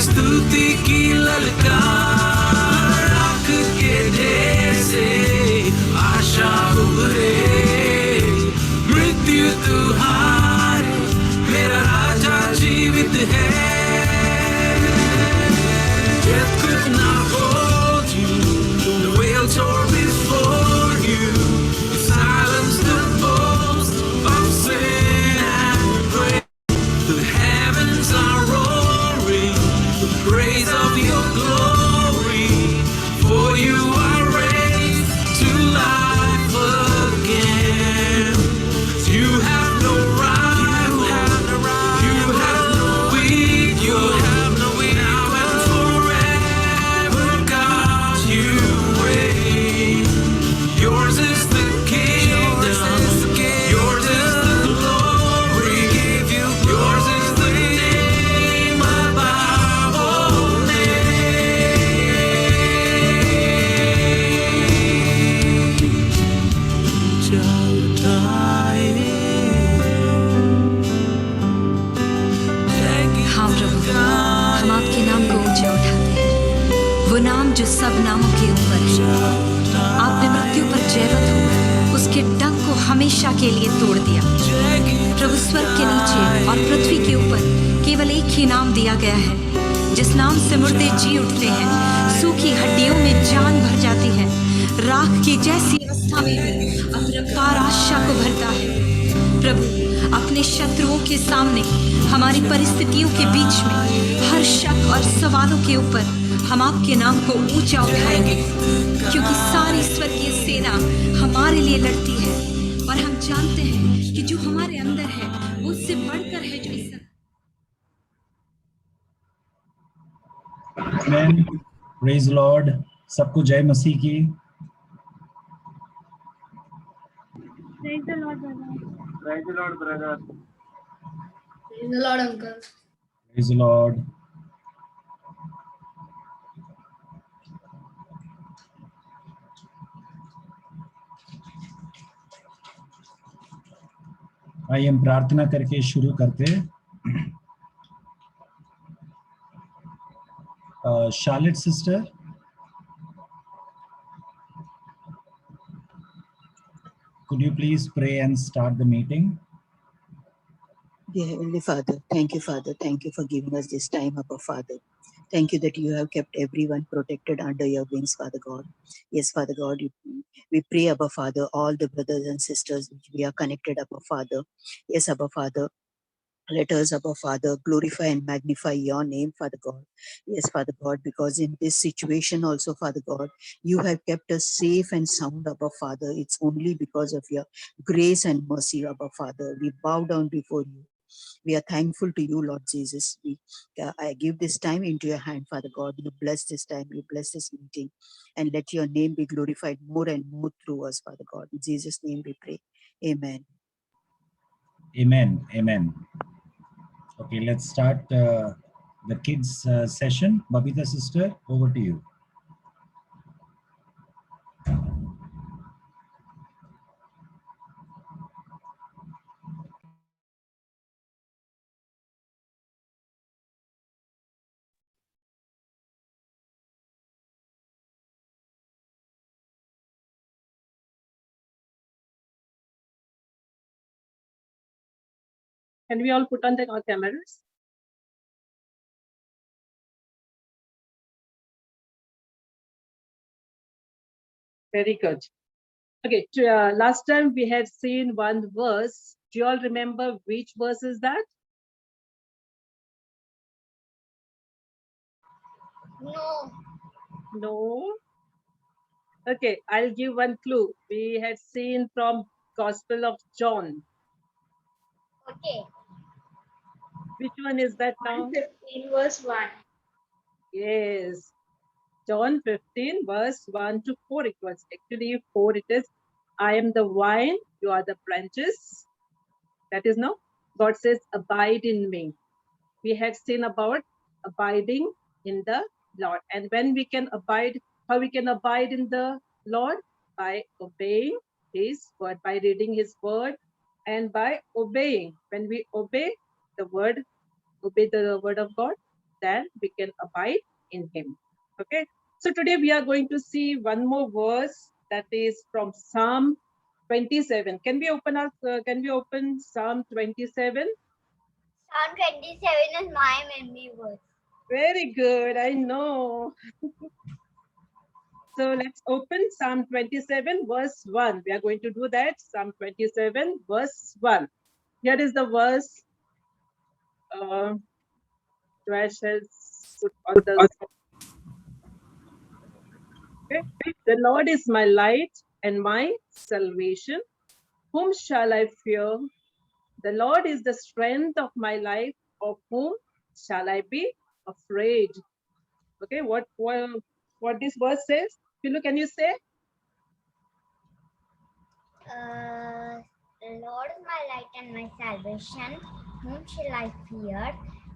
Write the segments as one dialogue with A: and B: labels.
A: स्तुति की ललकार, आँख के ढेर से आशा उभरे, मृत्यु तू हारे, मेरा राजा जीवित है। Death could not hold you, the veil tore before you, you silenced the boast of sin and grace. The heavens are roaring, the praise of your glory, for you are raised to life again. You have no rival, you have no weak, you have no weak. Now and forever, God, you reign. Yours is the kingdom, yours is the glory, yours is the name above all names.
B: हाँ प्रभु, हम आपके नाम को ऊंचा उठाते हैं, वो नाम जो सब नामों के ऊपर है। आपने मृत्यु पर जयवंत होकर उसके डंक को हमेशा के लिए तोड़ दिया। प्रभु, स्वर्ग के नीचे और पृथ्वी के ऊपर केवल एक ही नाम दिया गया है, जिस नाम से मुर्दे जी उठते हैं, सूखी हड्डियों में जान भर जाती है, राख की जैसी अवस्था में भी अप्रकार आशा को भरता है। प्रभु, अपने शत्रुओं के सामने, हमारी परिस्थितियों के बीच में, हर शक और सवालों के ऊपर हम आपके नाम को ऊंचा उठाएंगे, क्योंकि सारी स्वर्गीय सेना हमारे लिए लड़ती है और हम जानते हैं कि जो हमारे अंदर है वो उससे बढ़कर है जो इस
C: Amen. Praise the Lord. सबको जय मसीह की।
D: Praise the Lord, brother.
E: Praise the Lord, brother.
D: Praise the Lord, uncle.
C: Praise the Lord. आइए हम प्रार्थना करके शुरू करते हैं। Charlotte sister, could you please pray and start the meeting?
F: Dear Heavenly Father, thank you, Father. Thank you for giving us this time, Abba Father. Thank you that you have kept everyone protected under your wings, Father God. Yes, Father God, we pray, Abba Father, all the brothers and sisters which we are connected, Abba Father. Yes, Abba Father. Let us, Abba Father, glorify and magnify your name, Father God. Yes, Father God, because in this situation also, Father God, you have kept us safe and sound, Abba Father. It's only because of your grace and mercy, Abba Father. We bow down before you. We are thankful to you, Lord Jesus. I give this time into your hand, Father God. You bless this time, you bless this meeting, and let your name be glorified more and more through us, Father God. In Jesus' name we pray. Amen.
C: Amen. Amen. Okay, let's start the kids session. Babita sister, over to you.
G: Can we all put on our cameras? Very good. Okay, last time we had seen one verse. Do you all remember which verse is that?
D: No.
G: No? Okay, I'll give one clue. We had seen from Gospel of John.
D: Okay.
G: Which one is that now?
D: 15 verse 1.
G: Yes. John 15 verse 1 to 4. It was actually 4. It is, I am the vine, you are the branches. That is now, God says, abide in me. We had seen about abiding in the Lord. And when we can abide, how we can abide in the Lord? By obeying his word, by reading his word, and by obeying. When we obey the word of God, then we can abide in him. Okay. So today we are going to see one more verse that is from Psalm 27. Can we open Psalm 27?
D: Psalm 27 is my memory verse.
G: Very good. I know. So let's open Psalm 27 verse 1. We are going to do that. Psalm 27 verse 1. Here is the verse. Joash has put on the. Okay. The Lord is my light and my salvation. Whom shall I fear? The Lord is the strength of my life. Of whom shall I be afraid? Okay, what this verse says? Pilu, can you say?
D: The Lord is my light and my salvation. Whom shall I fear?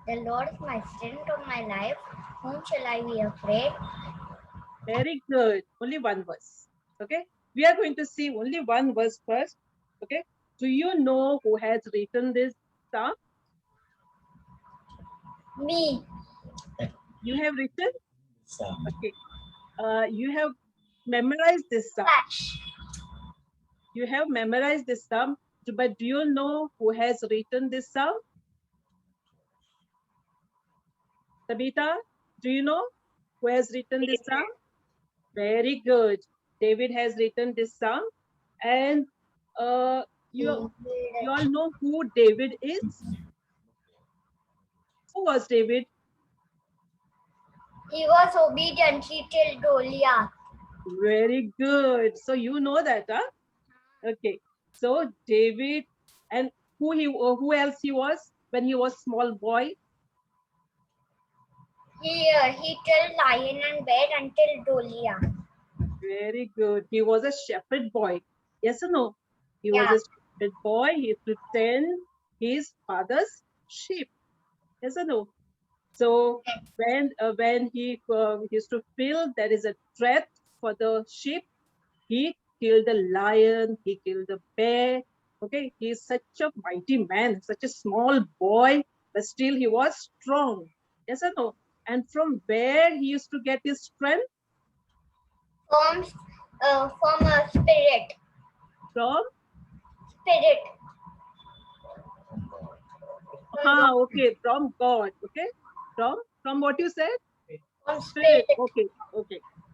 D: The Lord is my strength of my life. Whom shall I be afraid?
G: Very good. Only one verse. Okay. We are going to see only one verse first. Okay. Do you know who has written this psalm?
D: Me.
G: You have written?
C: Psalm.
G: Okay. You have memorized this psalm.
D: Flash.
G: You have memorized this psalm, but do you know who has written this psalm? Tabitha, do you know who has written this psalm? Very good. David has written this psalm, and you all know who David is. Who was David?
D: He was obedient till Goliath.
G: Very good. So you know that, huh? Okay. So David, and who else he was when he was small boy?
D: He killed lion and bear until Goliath.
G: Very good. He was a shepherd boy. Yes or no? He was
D: Yeah.
G: a shepherd boy. He used to tend his father's sheep. Yes or no? So when he used to feel there is a threat for the sheep, he killed the lion, he killed the bear. Okay, he is such a mighty man, such a small boy, but still he was strong. Yes or no? And from where he used to get his strength?
D: From a spirit.
G: From?
D: Spirit.
G: Okay, from God. Okay, from what you said?
D: From
G: Spirit.
D: spirit.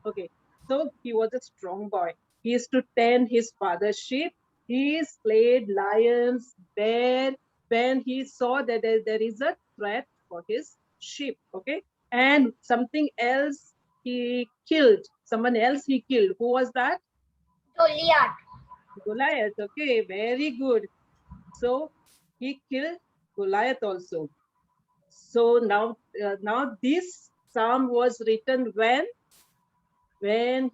G: Okay. So he was a strong boy. He used to tend his father's sheep. He slayed lions, bear, when he saw that there is a threat for his sheep. Okay. And something else he killed. Someone else he killed. Who was that?
D: Goliath.
G: Goliath. Okay, very good. So he killed Goliath also. So now this psalm was written when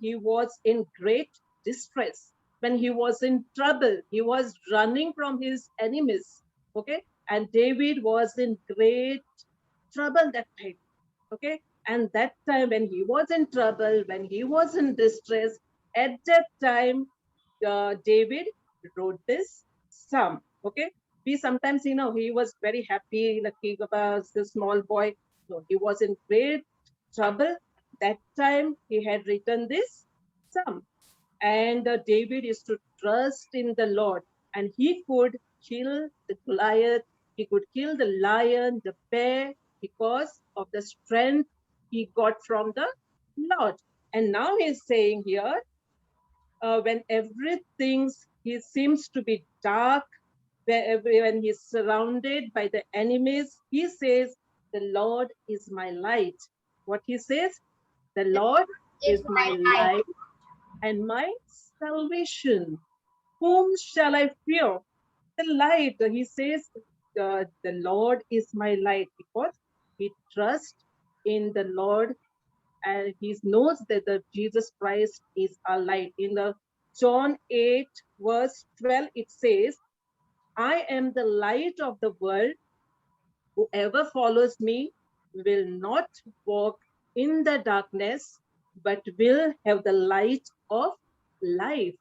G: he was in great distress, when he was in trouble, he was running from his enemies. Okay, and David was in great trouble that time. Okay, and that time when he was in trouble, when he was in distress, at that time David wrote this psalm. Okay, we sometimes he was very happy, like he was the small boy. No, he was in great trouble. That time he had written this psalm, and David used to trust in the Lord, and he could kill the Goliath, he could kill the lion, the bear, because of the strength he got from the Lord. And now he's saying here, when everything he seems to be dark, when he's surrounded by the enemies, he says, the Lord is my light. What he says? The Lord is my light and my salvation. Whom shall I fear? The light. He says, the Lord is my light, because he trusts in the Lord, and he knows that the Jesus Christ is our light. In the John 8 verse 12, it says, I am the light of the world. Whoever follows me will not walk in the darkness, but will have the light of life.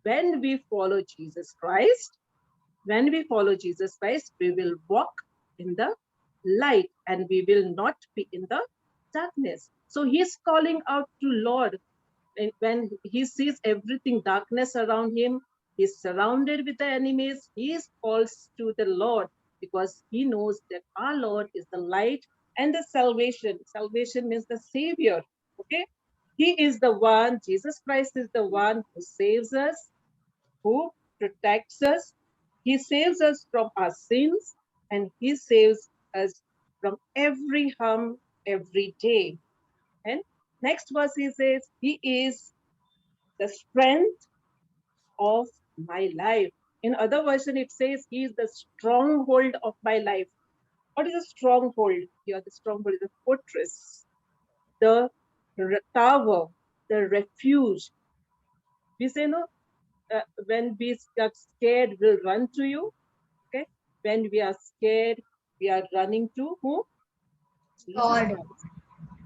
G: When we follow Jesus Christ, we will walk in the light, and we will not be in the darkness. So he's calling out to Lord. And when he sees everything darkness around him, he's surrounded with the enemies, he calls to the Lord because he knows that our Lord is the light and the salvation. Salvation means the Savior. Okay, he is the one, Jesus Christ is the one who saves us, who protects us. He saves us from our sins, and he saves us from every harm every day. And next verse he says, he is the strength of my life. In other version, it says he is the stronghold of my life. What is a stronghold? Here, the stronghold is a fortress, the tower, the refuge. We say, no, when we are scared, we'll run to you. Okay, when we are scared, we are running to who?
D: God.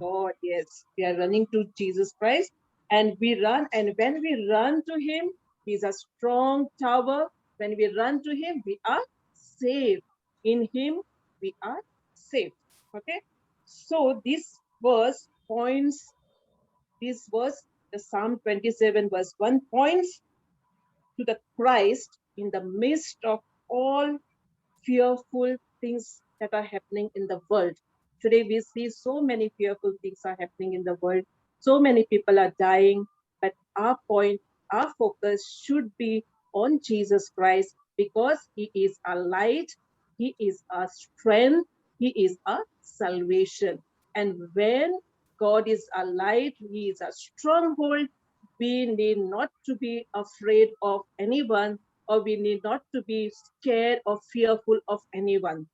G: God, yes, we are running to Jesus Christ, and we run. And when we run to Him, He's a strong tower. When we run to Him, we are safe. In Him, we are safe. Okay, so this verse points. This verse, the Psalm 27, verse 1, points to the Christ in the midst of all fearful things that are happening in the world. Today we see so many fearful things are happening in the world. So many people are dying, but our focus should be on Jesus Christ because He is our light, He is our strength, He is our salvation. And when God is our light, He is our stronghold, we need not to be afraid of anyone, or we need not to be scared or fearful of anyone.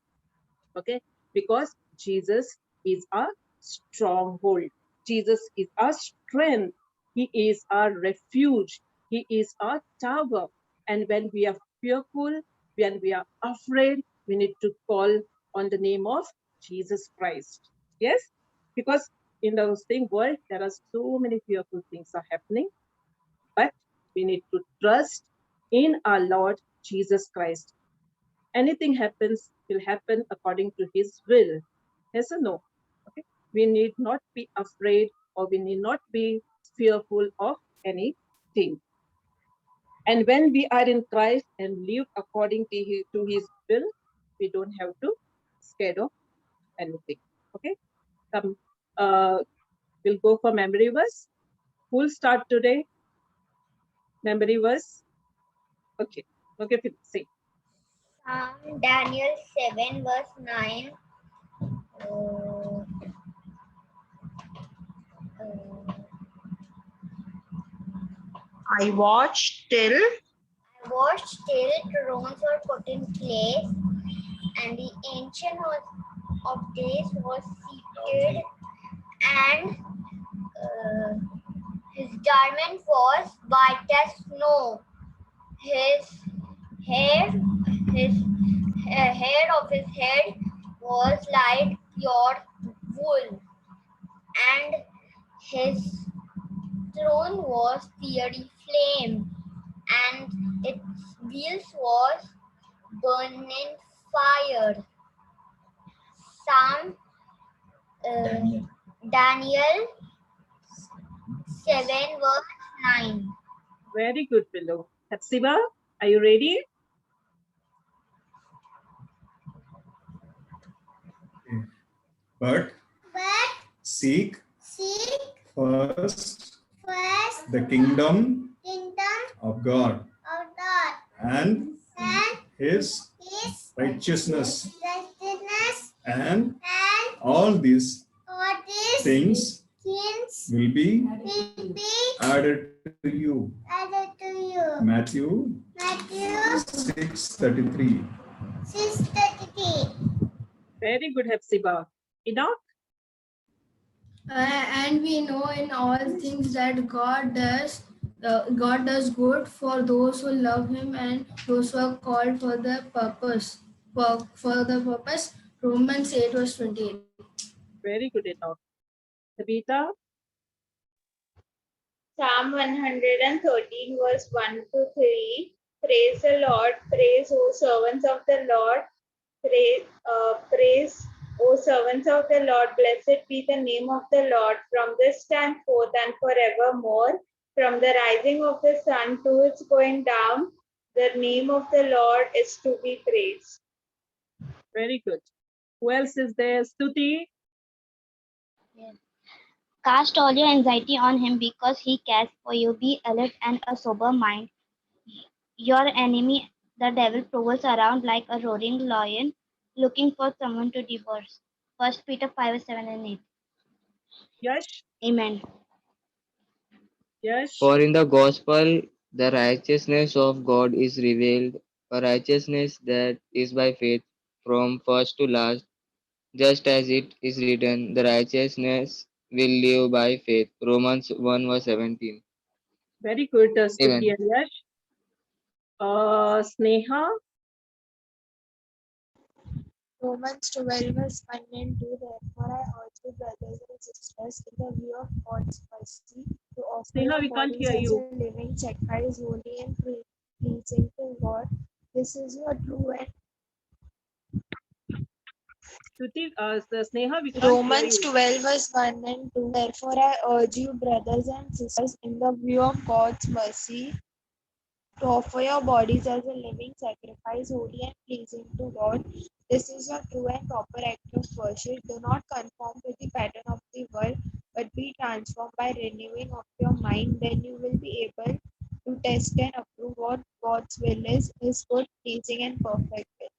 G: Okay, because Jesus is our stronghold. Jesus is our strength. He is our refuge. He is our tower. And when we are fearful, when we are afraid, we need to call on the name of Jesus Christ. Yes, because in the same world, there are so many fearful things are happening, but we need to trust in our Lord Jesus Christ. Anything happens will happen according to His will. Yes or no? Okay. We need not be afraid, or we need not be fearful of anything. And when we are in Christ and live according to His will, we don't have to scared of anything. Okay. We'll go for memory verse. Who'll start today? Memory verse. Okay. Okay, say.
D: Psalm Daniel 7 verse 9.
E: I watched till
D: I watched till thrones were put in place, and the Ancient of Days was seated, and his garment was white as snow. His hair of his head was like pure wool, and his throne was fiery flame, and its wheels was burning fire. Psalm Daniel 7 verse 9.
G: Very good, Billu. Hepzibah, are you ready?
H: But seek first the kingdom of God and His righteousness, and all these things will be added to you. Matthew 6:33.
G: Very good, Hepzibah. Enoch?
I: And we know in all things that God does good for those who love Him and those who are called for the purpose. For the purpose, Romans 8 verse 28.
G: Very good, Enoch. Tabitha?
J: Psalm 113 verse 1 to 3. Praise the Lord, praise, O servants of the Lord, praise servants of the Lord, blessed be the name of the Lord from this time forth and forevermore. From the rising of the sun to its going down, the name of the Lord is to be praised.
G: Very good. Who else is there? Stuti?
D: Cast all your anxiety on him because he cares for you. Be alert and a sober mind. Your enemy, the devil, prowls around like a roaring lion, looking for someone to devour. 1 Peter 5, 7 and 8.
G: Yash?
D: Amen.
G: Yash?
K: For in the gospel, the righteousness of God is revealed, a righteousness that is by faith from first to last, just as it is written, the righteousness will live by faith. Romans 1 verse 17.
G: Very good, Stuti
K: Amen.
G: and Yash. Sneha?
I: Romans 12 verse 1 and 2. Therefore, I urge you, brothers and sisters, in the view of God's mercy, to offer
G: Sneha,
I: your
G: we can't
I: bodies
G: hear
I: as
G: you.
I: a living sacrifice, holy and pleasing to God. This is your true and
G: Stuti, Sneha, we can't
I: Romans
G: hear you.
I: 12 verse 1 and 2. Therefore, I urge you, brothers and sisters, in the view of God's mercy, to offer your bodies as a living sacrifice, holy and pleasing to God. This is your true and proper act of worship. Do not conform to the pattern of the world, but be transformed by renewing of your mind. Then you will be able to test and approve what God's will is, His good, pleasing, and perfect will.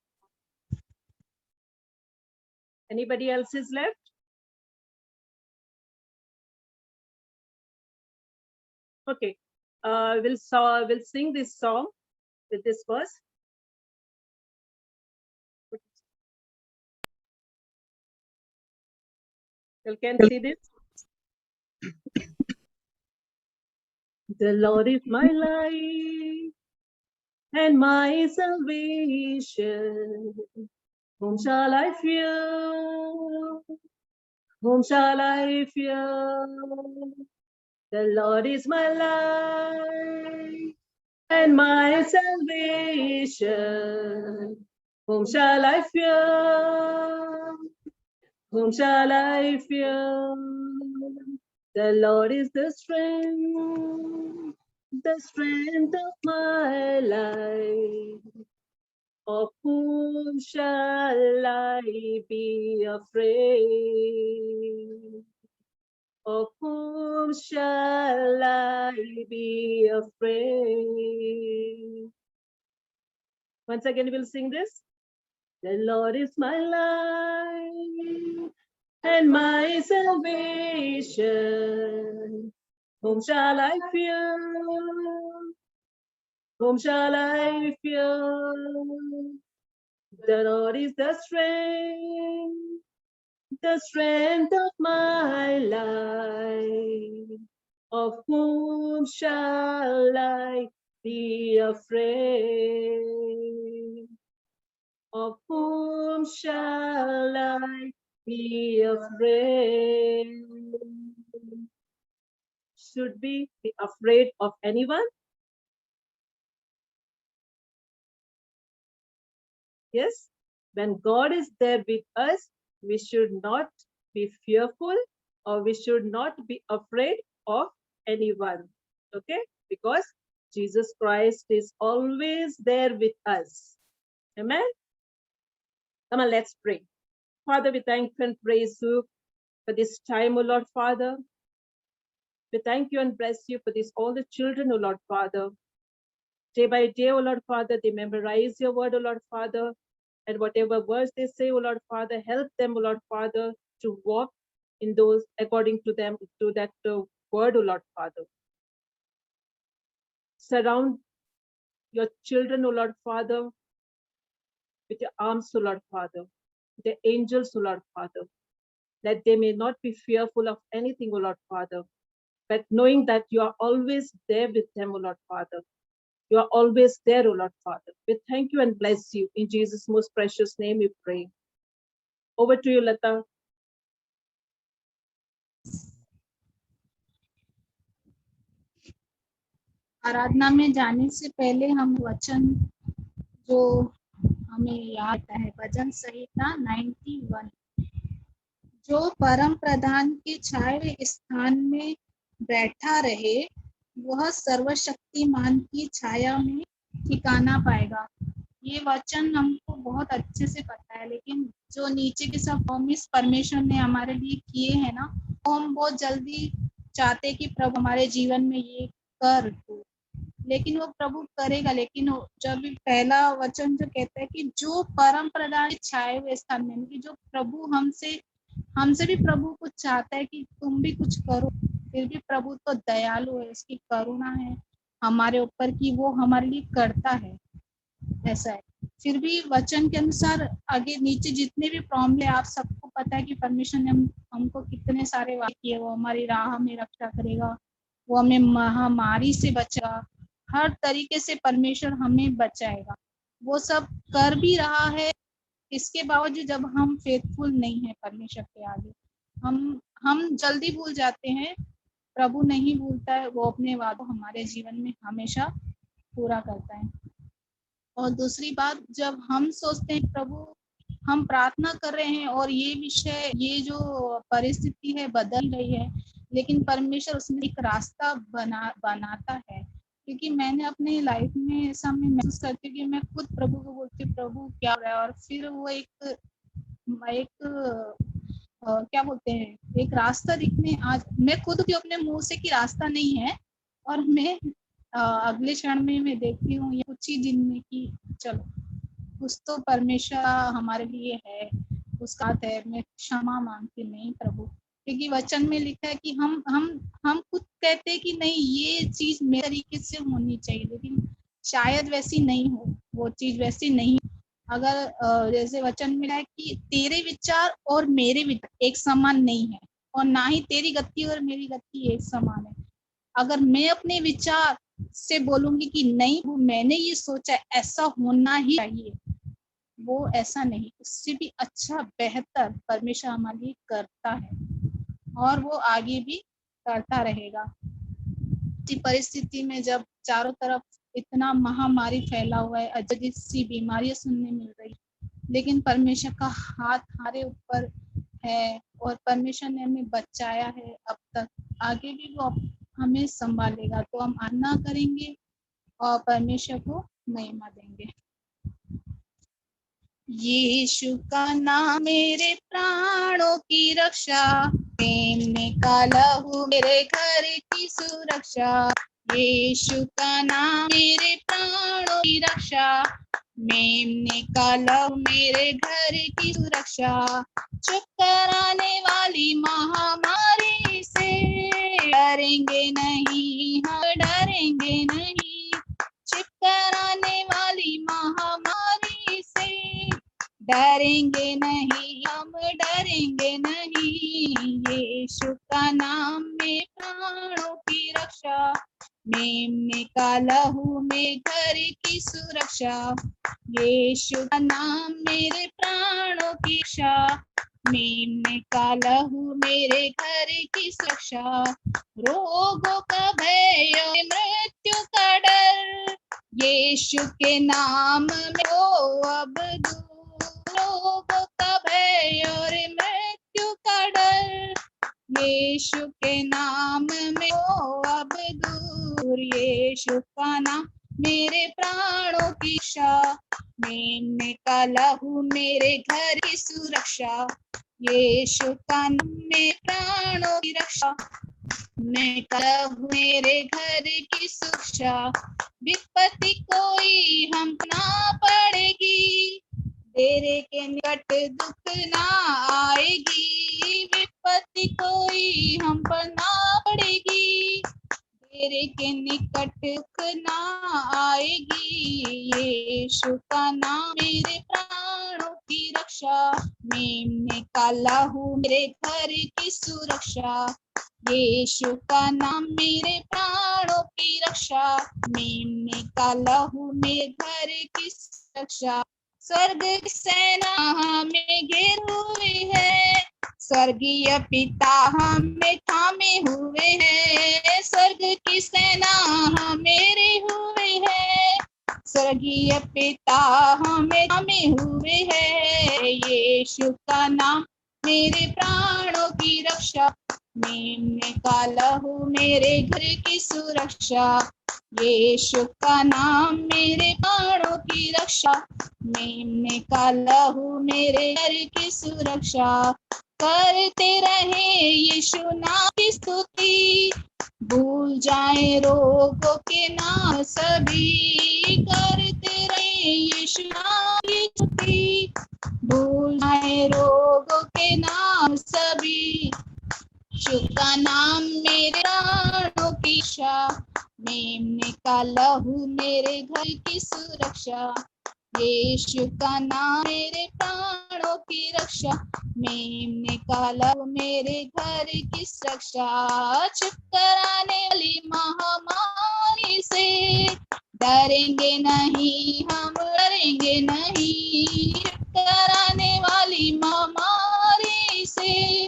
G: Anybody else is left? Okay. We'll sing this song with this verse. You can see this. The Lord is my life and my salvation. Whom shall I fear? Whom shall I fear? The Lord is my life and my salvation. Whom shall I fear? Whom shall I fear? The Lord is the strength of my life. Of whom shall I be afraid? Of whom shall I be afraid? Once again, we'll sing this. The Lord is my life and my salvation. Whom shall I fear? Whom shall I fear? The Lord is the strength of my life. Of whom shall I be afraid? Of whom shall I be afraid? Should we be afraid of anyone? Yes, when God is there with us, we should not be fearful or we should not be afraid of anyone. Okay, because Jesus Christ is always there with us. Amen. Come on, let's pray. Father, we thank you and praise you for this time, O Lord Father. We thank you and bless you for this, all the children, O Lord Father. Day by day, O Lord Father, they memorize your word, O Lord Father. And whatever words they say, O Lord Father, help them, O Lord Father, to walk in those according to them, to that word, O Lord Father. Surround your children, O Lord Father, with your arms, O Lord Father, the angels, O Lord Father, that they may not be fearful of anything, O Lord Father, but knowing that you are always there with them, O Lord Father. You are always there, O Lord Father. We thank you and bless you. In Jesus' most precious name we pray. Over to you, Lata.
L: आराधना में जाने से पहले हम वचन जो हमें याद है, भजन संहिता 91 जो परम प्रधान के छाए हुए स्थान में बैठा रहे वह सर्वशक्तिमान की छाया में ठिकाना पाएगा। ये वचन हमको बहुत अच्छे से पता है, लेकिन जो नीचे के सब प्रॉमिस परमेश्वर ने हमारे लिए किए हैं ना, वो हम बहुत जल्दी चाहते कि प्रभु हमारे जीवन में ये कर दो, लेकिन वो प्रभु करेगा। लेकिन जब पहला वचन जो कहता है कि जो परम प्रधान छाए हुए स्थान में, कि जो प्रभु हमसे भी प्रभु कुछ चाहता है कि तुम भी कुछ करो, फिर भी प्रभु तो दयालु है, उसकी करुणा है हमारे ऊपर कि वो हमारे लिए करता है, ऐसा है। फिर भी वचन के अनुसार आगे नीचे जितने भी प्रॉमिस है, आप सबको पता है कि परमेश्वर ने हमको कितने सारे वादे किए। वो हमारी राह में रक्षा करेगा, वो हमें महामारी से बचाएगा, हर तरीके से परमेश्वर हमें बचाएगा। वो सब कर भी रहा है। इसके बावजूद जब हम फेथफुल नहीं है परमेश्वर के आगे, हम जल्दी भूल जाते हैं, प्रभु नहीं भूलता है, वो अपने वादों हमारे जीवन में हमेशा पूरा करता है। और दूसरी बात, जब हम सोचते हैं प्रभु हम प्रार्थना कर रहे हैं और ये विषय, ये जो परिस्थिति है बदल रही है, लेकिन परमेश्वर उसमें एक रास्ता बनाता है। क्योंकि मैंने अपने लाइफ में ऐसा मैं महसूस करती हूँ कि मैं खुद प्रभु को बोलती हूँ प्रभु क्या हो रहा है, और फिर वो एक क्या बोलते हैं, एक रास्ता दिखने, आज मैं खुद भी अपने मुंह से कि रास्ता नहीं है, और मैं अगले क्षण में मैं देखती हूँ ये कुछ ही दिन में कि चलो कुछ तो परमेश्वर हमारे लिए है, उसका हाथ है। मैं क्षमा मांगती नहीं प्रभु, क्योंकि वचन में लिखा है कि हम खुद कहते हैं कि नहीं ये चीज मेरे तरीके से होनी चाहिए, लेकिन शायद वैसी नहीं हो, वो चीज वैसी नहीं। अगर जैसे वचन में है कि तेरे विचार और मेरे विचार एक समान नहीं है, और ना ही तेरी गति और मेरी गति एक समान है। अगर मैं अपने विचार से बोलूंगी कि नहीं मैंने ये सोचा ऐसा होना ही चाहिए, वो ऐसा नहीं, उससे भी अच्छा बेहतर परमेश्वर हमारे लिए करता है, और वो आगे भी करता रहेगा। इस परिस्थिति में जब चारों तरफ इतना महामारी फैला हुआ है, अजब सी बीमारियां सुनने मिल रही, लेकिन परमेश्वर का हाथ हमारे ऊपर है, और परमेश्वर ने हमें बचाया है अब तक, आगे भी वो हमें संभालेगा। तो हम आराधना करेंगे और परमेश्वर को महिमा देंगे। यीशु का नाम मेरे प्राणों की रक्षा, प्रेम ने काला हूँ मेरे घर की सुरक्षा। यीशु का नाम मेरे प्राणों की रक्षा, मेम ने काला मेरे घर की सुरक्षा। चुप कराने वाली महामारी से डरेंगे नहीं, हम डरेंगे नहीं। चुप कराने वाली महामारी से डरेंगे नहीं, हम डरेंगे नहीं। यीशु का नाम में प्राणों की रक्षा, मेम ने काला हूँ मैं घर की सुरक्षा। यीशु का नाम मेरे प्राणों की रक्षा, मेम ने काला हूँ मेरे घर की सुरक्षा। रोगों का भय और मृत्यु का डर, यीशु के नाम में हो अब दूर। रोगों का भय और मृत्यु का डर, यीशु के नाम में हो अब दूर। यीशु का नाम मेरे प्राणों की रक्षा, मैंने काला हूँ मेरे घर की सुरक्षा। यीशु का नाम मेरे प्राणों की रक्षा, मैं काला हूँ मेरे घर की सुरक्षा। विपत्ति कोई हम ना पड़ेगी, तेरे के निकट दुख ना आएगी। विपत्ति कोई हम पर ना पड़ेगी, तेरे के निकट दुख ना आएगी। यीशु का नाम मेरे प्राणों की रक्षा, मैं काला हूँ मेरे घर की सुरक्षा। यीशु का नाम मेरे प्राणों की रक्षा, मैं काला हूँ मेरे घर की सुरक्षा। स्वर्ग की सेना हमें घेरे हुए है, स्वर्गीय पिता हमें थामे हुए हैं। स्वर्ग की सेना हमें हुए है, स्वर्गीय पिता हमें थामे हुए है। यीशु का नाम मेरे प्राणों की रक्षा, मेमने का लहू मेरे घर की सुरक्षा, यीशु का नाम मेरे प्राणों की रक्षा, मेमने का लहू मेरे घर की सुरक्षा, करते रहे यीशु नाम की स्तुति, भूल जाए रोगों के नाम सभी, करते रहे यीशु नाम की स्तुति, भूल जाए रोगों के नाम सभी, यीशु का नाम मेरे प्राणों की रक्षा, मेमने का लहू मेरे घर की सुरक्षा, यीशु का नाम मेरे प्राणों की रक्षा, मेमने का लहू मेरे घर की सुरक्षा, चुप कराने वाली महामारी से डरेंगे नहीं, हम डरेंगे नहीं, चुप कराने वाली महामारी से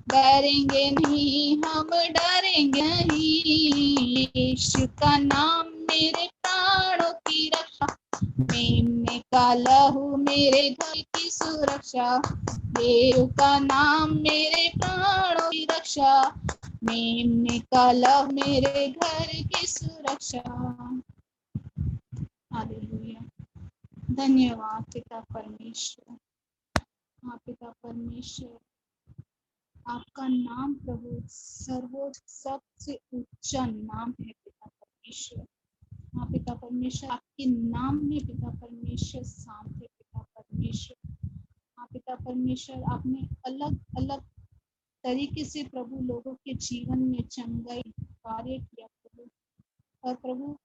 L: डरेंगे नहीं, हम डरेंगे नहीं, यीशु का नाम मेरे प्राणों की रक्षा, मेमने का लहू मेरे घर की सुरक्षा, यीशु का नाम मेरे प्राणों की रक्षा, मेमने का लहू मेरे घर की सुरक्षा। हालेलुया। धन्यवाद पिता परमेश्वर। हाँ पिता परमेश्वर, आपका नाम प्रभु सर्वोच्च सबसे ऊंचा नाम है पिता परमेश्वर। हाँ पिता परमेश्वर, आपके नाम में पिता परमेश्वर शांत है पिता परमेश्वर। हाँ पिता परमेश्वर, आपने अलग अलग तरीके से प्रभु लोगों के जीवन में चंगाई कार्य किया प्रभु, और प्रभु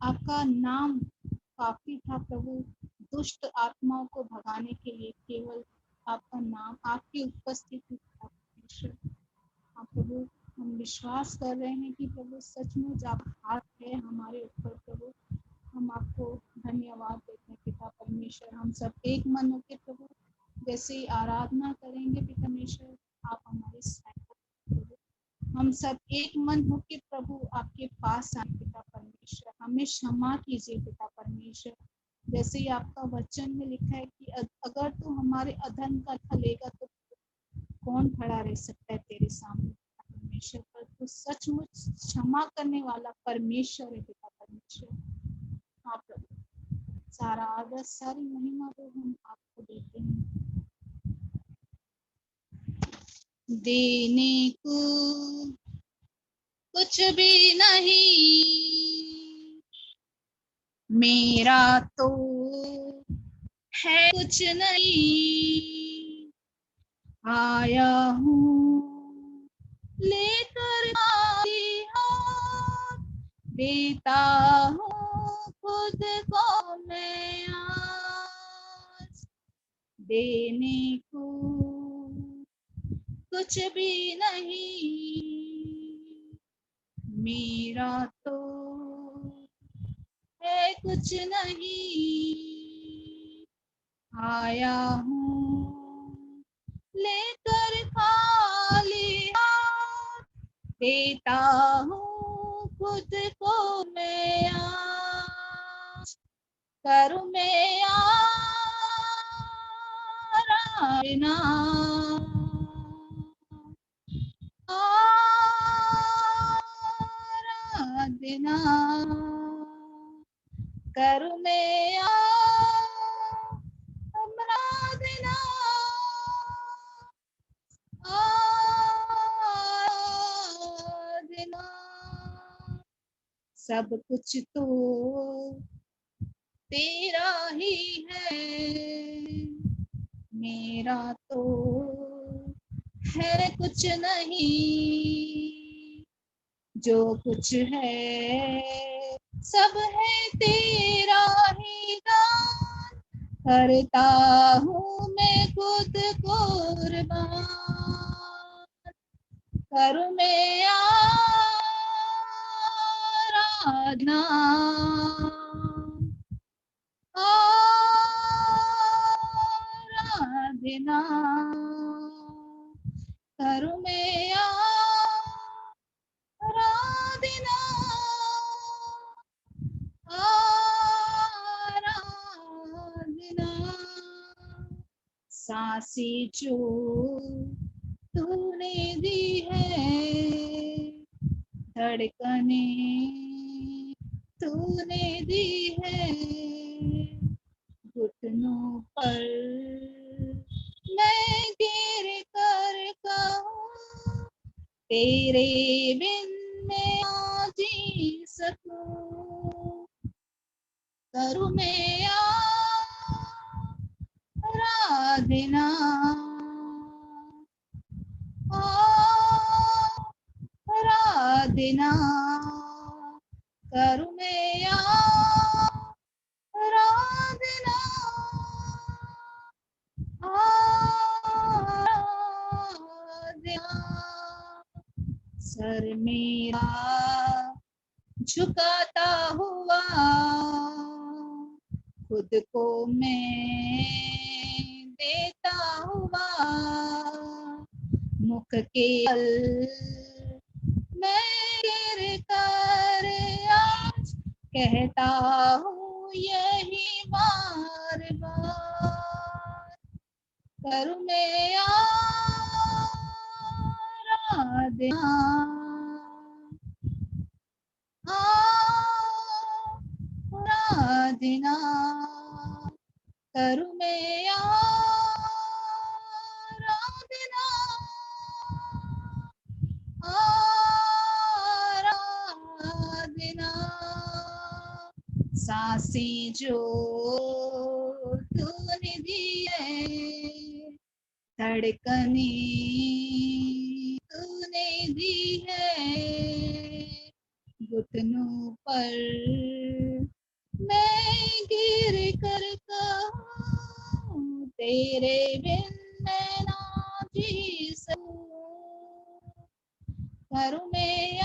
L: आपका नाम काफी था प्रभु दुष्ट आत्माओं को भगाने के लिए, केवल आपका नाम, आपकी उपस्थिति पिता परमेश्वर। हाँ प्रभु, हम विश्वास कर रहे हैं कि प्रभु सचमुच आप हाथ है हमारे ऊपर प्रभु, हम आपको धन्यवाद देते हैं पिता परमेश्वर। हम सब एक मन होकर प्रभु जैसे ही आराधना करेंगे पिता परमेश्वर, आप हमारे सहायता प्रभु, हम सब एक मन होकर प्रभु आपके पास आए पिता परमेश्वर, हमें क्षमा कीजिए पिता परमेश्वर। जैसे ही आपका वचन में लिखा है कि अगर तू हमारे अधर्म का फल लेगा तो कौन खड़ा रह सकता है तेरे सामने परमेश्वर, पर तू सचमुच क्षमा करने वाला परमेश्वर है पिता परमेश्वर। हाँ प्रभु, सारा आदर सारी महिमा को हम आपको देते हैं। देने को कुछ भी नहीं मेरा तो है कुछ नहीं, आया हूँ लेकर खाली हाथ, देता हूँ खुद को मैं आज, देने को कुछ भी नहीं मेरा तो है कुछ नहीं, आया हूँ लेकर खाली हाथ, देता हूँ खुद को मैं आज, करूँ मैं आराधना, आराधना, करूँ मैं आराधना, आराधना, सब कुछ तो तेरा ही है, मेरा तो है कुछ नहीं, जो कुछ है सब है तेरा ही दान, करता हूँ मैं खुद कुर्बान, करूँ मैं आराधना, आराधना, करूँ मैं आराधना, आराधना, सांसें जो तूने दी है, धड़कने तूने दी है, घुटनों पर मैं गिर कर कहूँ, तेरे बिन मैं ना जी सकूं। करूँ मैं आराधना, आराधना, करूँ मैं आराधना, आराधना। सर मेरा झुकाता हुआ खुद को मैं देता हुआ, मुख के बल मैं गिर कर आज कहता हूँ यही बार बार, करूँ मैं आराधना, आराधना, करूँ मैं आराधना, आराधना। सांसें जो तूने दी है, धड़कने तूने दी है, घुटनों पर मैं गिर कर कहूँ, तेरे बिन मैं ना जी सकूं। करूँ मैं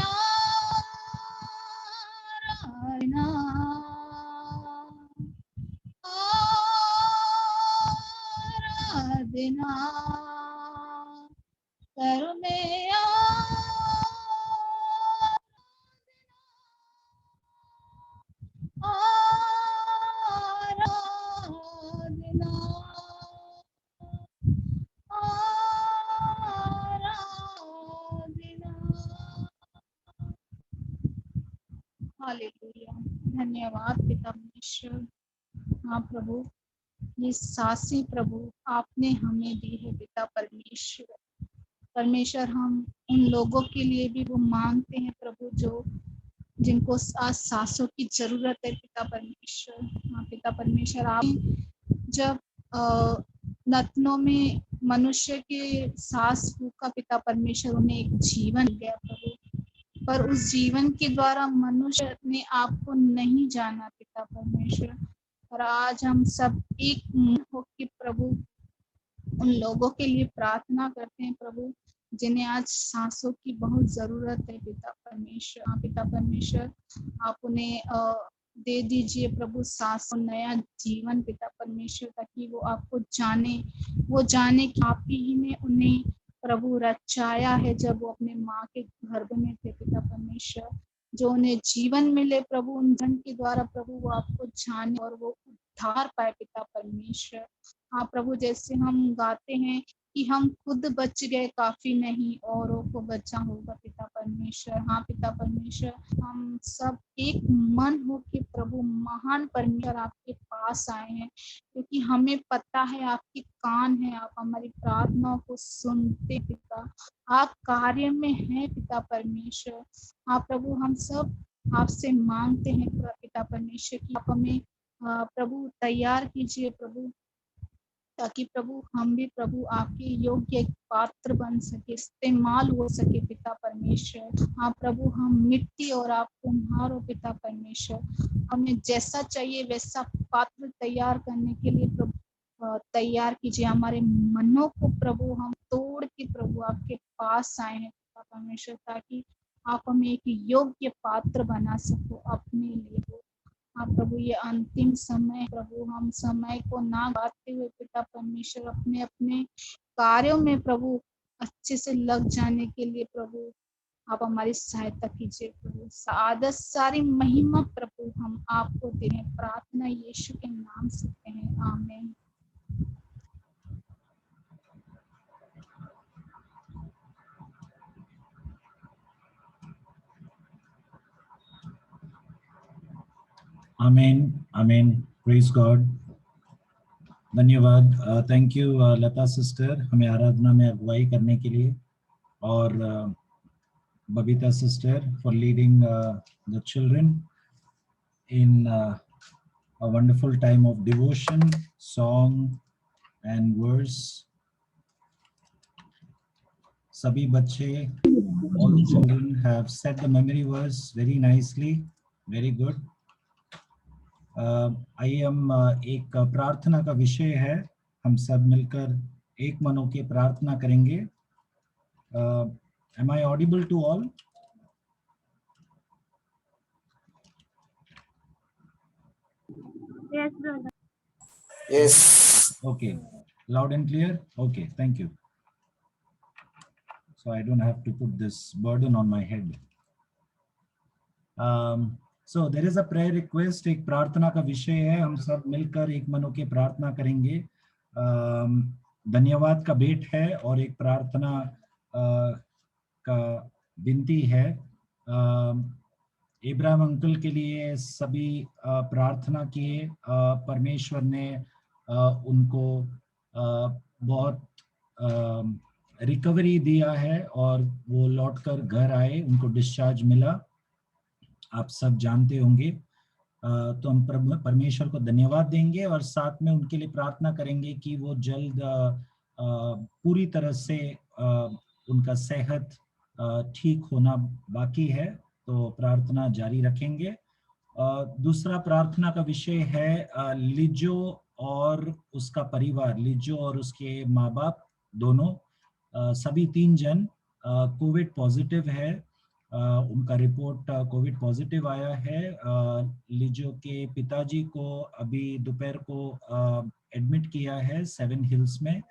L: आराधना, आराधना, करूँ मैं आराधना, आराधना। हालेलुया, धन्यवाद पिता परमेश्वर। हाँ प्रभु, ये सांसें प्रभु आपने हमें दी है पिता परमेश्वर। परमेश्वर हम उन लोगों के लिए भी वो मांगते हैं प्रभु जो जिनको आज सांसों की जरूरत है पिता परमेश्वर। हाँ पिता परमेश्वर, आप जब नतनों में मनुष्य के सांस फूका पिता परमेश्वर, उन्हें एक जीवन गया प्रभु, पर उस जीवन के द्वारा मनुष्य ने आपको नहीं जाना पिता परमेश्वर। और आज हम सब एक मन होकर प्रभु उन लोगों के लिए प्रार्थना करते हैं प्रभु जिन्हें आज सांसों की बहुत जरूरत है पिता परमेश्वर। हाँ पिता परमेश्वर, आप उन्हें दे दीजिए प्रभु सांस और नया जीवन पिता परमेश्वर, ताकि वो आपको जाने, वो जाने कि आप ही ने उन्हें प्रभु रचाया है जब वो अपने माँ के गर्भ में थे पिता परमेश्वर। जो उन्हें जीवन मिले प्रभु, उन जन के द्वारा प्रभु वो आपको जाने और वो उद्धार पाए पिता परमेश्वर। हाँ प्रभु, जैसे हम गाते हैं कि हम खुद बच गए काफी नहीं, औरों को बचा होगा पिता परमेश्वर। हाँ पिता परमेश्वर, हम सब एक मन हो के प्रभु महान परमेश्वर आपके पास आए हैं, क्योंकि हमें पता है आपके कान है, आप हमारी प्रार्थनाओं को सुनते पिता, आप कार्य में हैं पिता परमेश्वर। हाँ प्रभु, हम सब आपसे मांगते हैं पिता परमेश्वर कि आप हमें प्रभु तैयार कीजिए प्रभु, ताकि प्रभु हम भी प्रभु आपके योग्य एक पात्र बन सके, इस्तेमाल हो सके पिता परमेश्वर। हाँ प्रभु, हम मिट्टी और आप कुम्हार हो पिता परमेश्वर, हमें जैसा चाहिए वैसा पात्र तैयार करने के लिए प्रभु तैयार कीजिए हमारे मनों को प्रभु। हम तोड़ के प्रभु आपके पास आए हैं पिता परमेश्वर, ताकि आप हमें एक योग्य पात्र बना सको अपने लिए। हाँ प्रभु, ये अंतिम समय प्रभु, हम समय को ना गाते हुए पिता परमेश्वर अपने अपने कार्यों में प्रभु अच्छे से लग जाने के लिए प्रभु आप हमारी सहायता कीजिए प्रभु। आदर सारी महिमा प्रभु हम आपको दे रहे हैं, प्रार्थना यीशु के नाम से कहें, आमीन।
C: आमेन, आमेन, प्रेज गॉड। धन्यवाद, थैंक यू लता सिस्टर हमें आराधना में अगुवाई करने के लिए, और Babita sister for leading the children in a wonderful time of devotion, song and verse. Sabhi bache, all the children have said the memory verse very nicely, very good. आइए हम एक प्रार्थना का विषय है, हम सब मिलकर एक मन होकर प्रार्थना करेंगे। Am I audible to all?
D: Yes, brother.
M: Yes.
C: Okay, loud and clear. Okay, thank you. So I don't have to put this burden on my head. So there is a prayer request, एक प्रार्थना का विषय है, हम सब मिलकर एक मन होकर प्रार्थना करेंगे। धन्यवाद का भेंट है और एक प्रार्थना का विनती है। इब्राहिम अंकल के लिए सभी प्रार्थना किए, परमेश्वर ने उनको बहुत रिकवरी दिया है और वो लौटकर घर आए, उनको डिस्चार्ज मिला, आप सब जानते होंगे। तो हम परमेश्वर को धन्यवाद देंगे और साथ में उनके लिए प्रार्थना करेंगे कि वो जल्द पूरी तरह से उनका सेहत ठीक होना बाकी है, तो प्रार्थना जारी रखेंगे। दूसरा प्रार्थना का विषय है लिजो और उसका परिवार, लिजो और उसके माँ बाप दोनों, सभी 3 जन कोविड पॉजिटिव है, उनका रिपोर्ट कोविड पॉजिटिव आया है। लिजो के पिताजी को अभी दोपहर को एडमिट किया है 7 हिल्स में।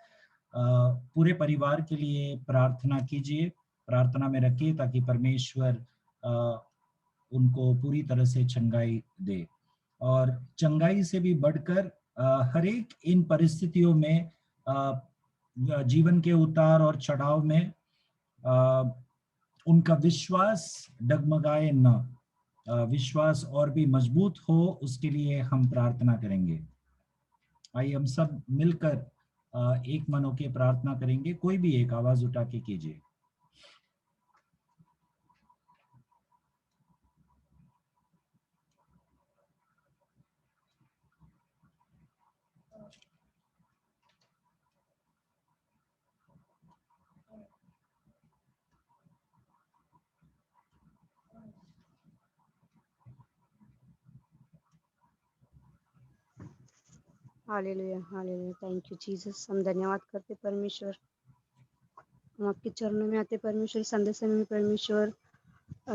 C: पूरे परिवार के लिए प्रार्थना कीजिए, प्रार्थना में रखिए ताकि परमेश्वर उनको पूरी तरह से चंगाई दे। और चंगाई से भी बढ़कर हर एक इन परिस्थितियों में, जीवन के उतार और चढ़ाव में उनका विश्वास डगमगाए न, विश्वास और भी मजबूत हो, उसके लिए हम प्रार्थना करेंगे। आइए हम सब मिलकर एक मन होकर प्रार्थना करेंगे, कोई भी एक आवाज उठा के कीजिए।
N: Hallelujah, hallelujah, thank you Jesus. हम धन्यवाद करते परमेश्वर, हम आपके चरणों में आते परमेश्वर, संदेश में परमेश्वर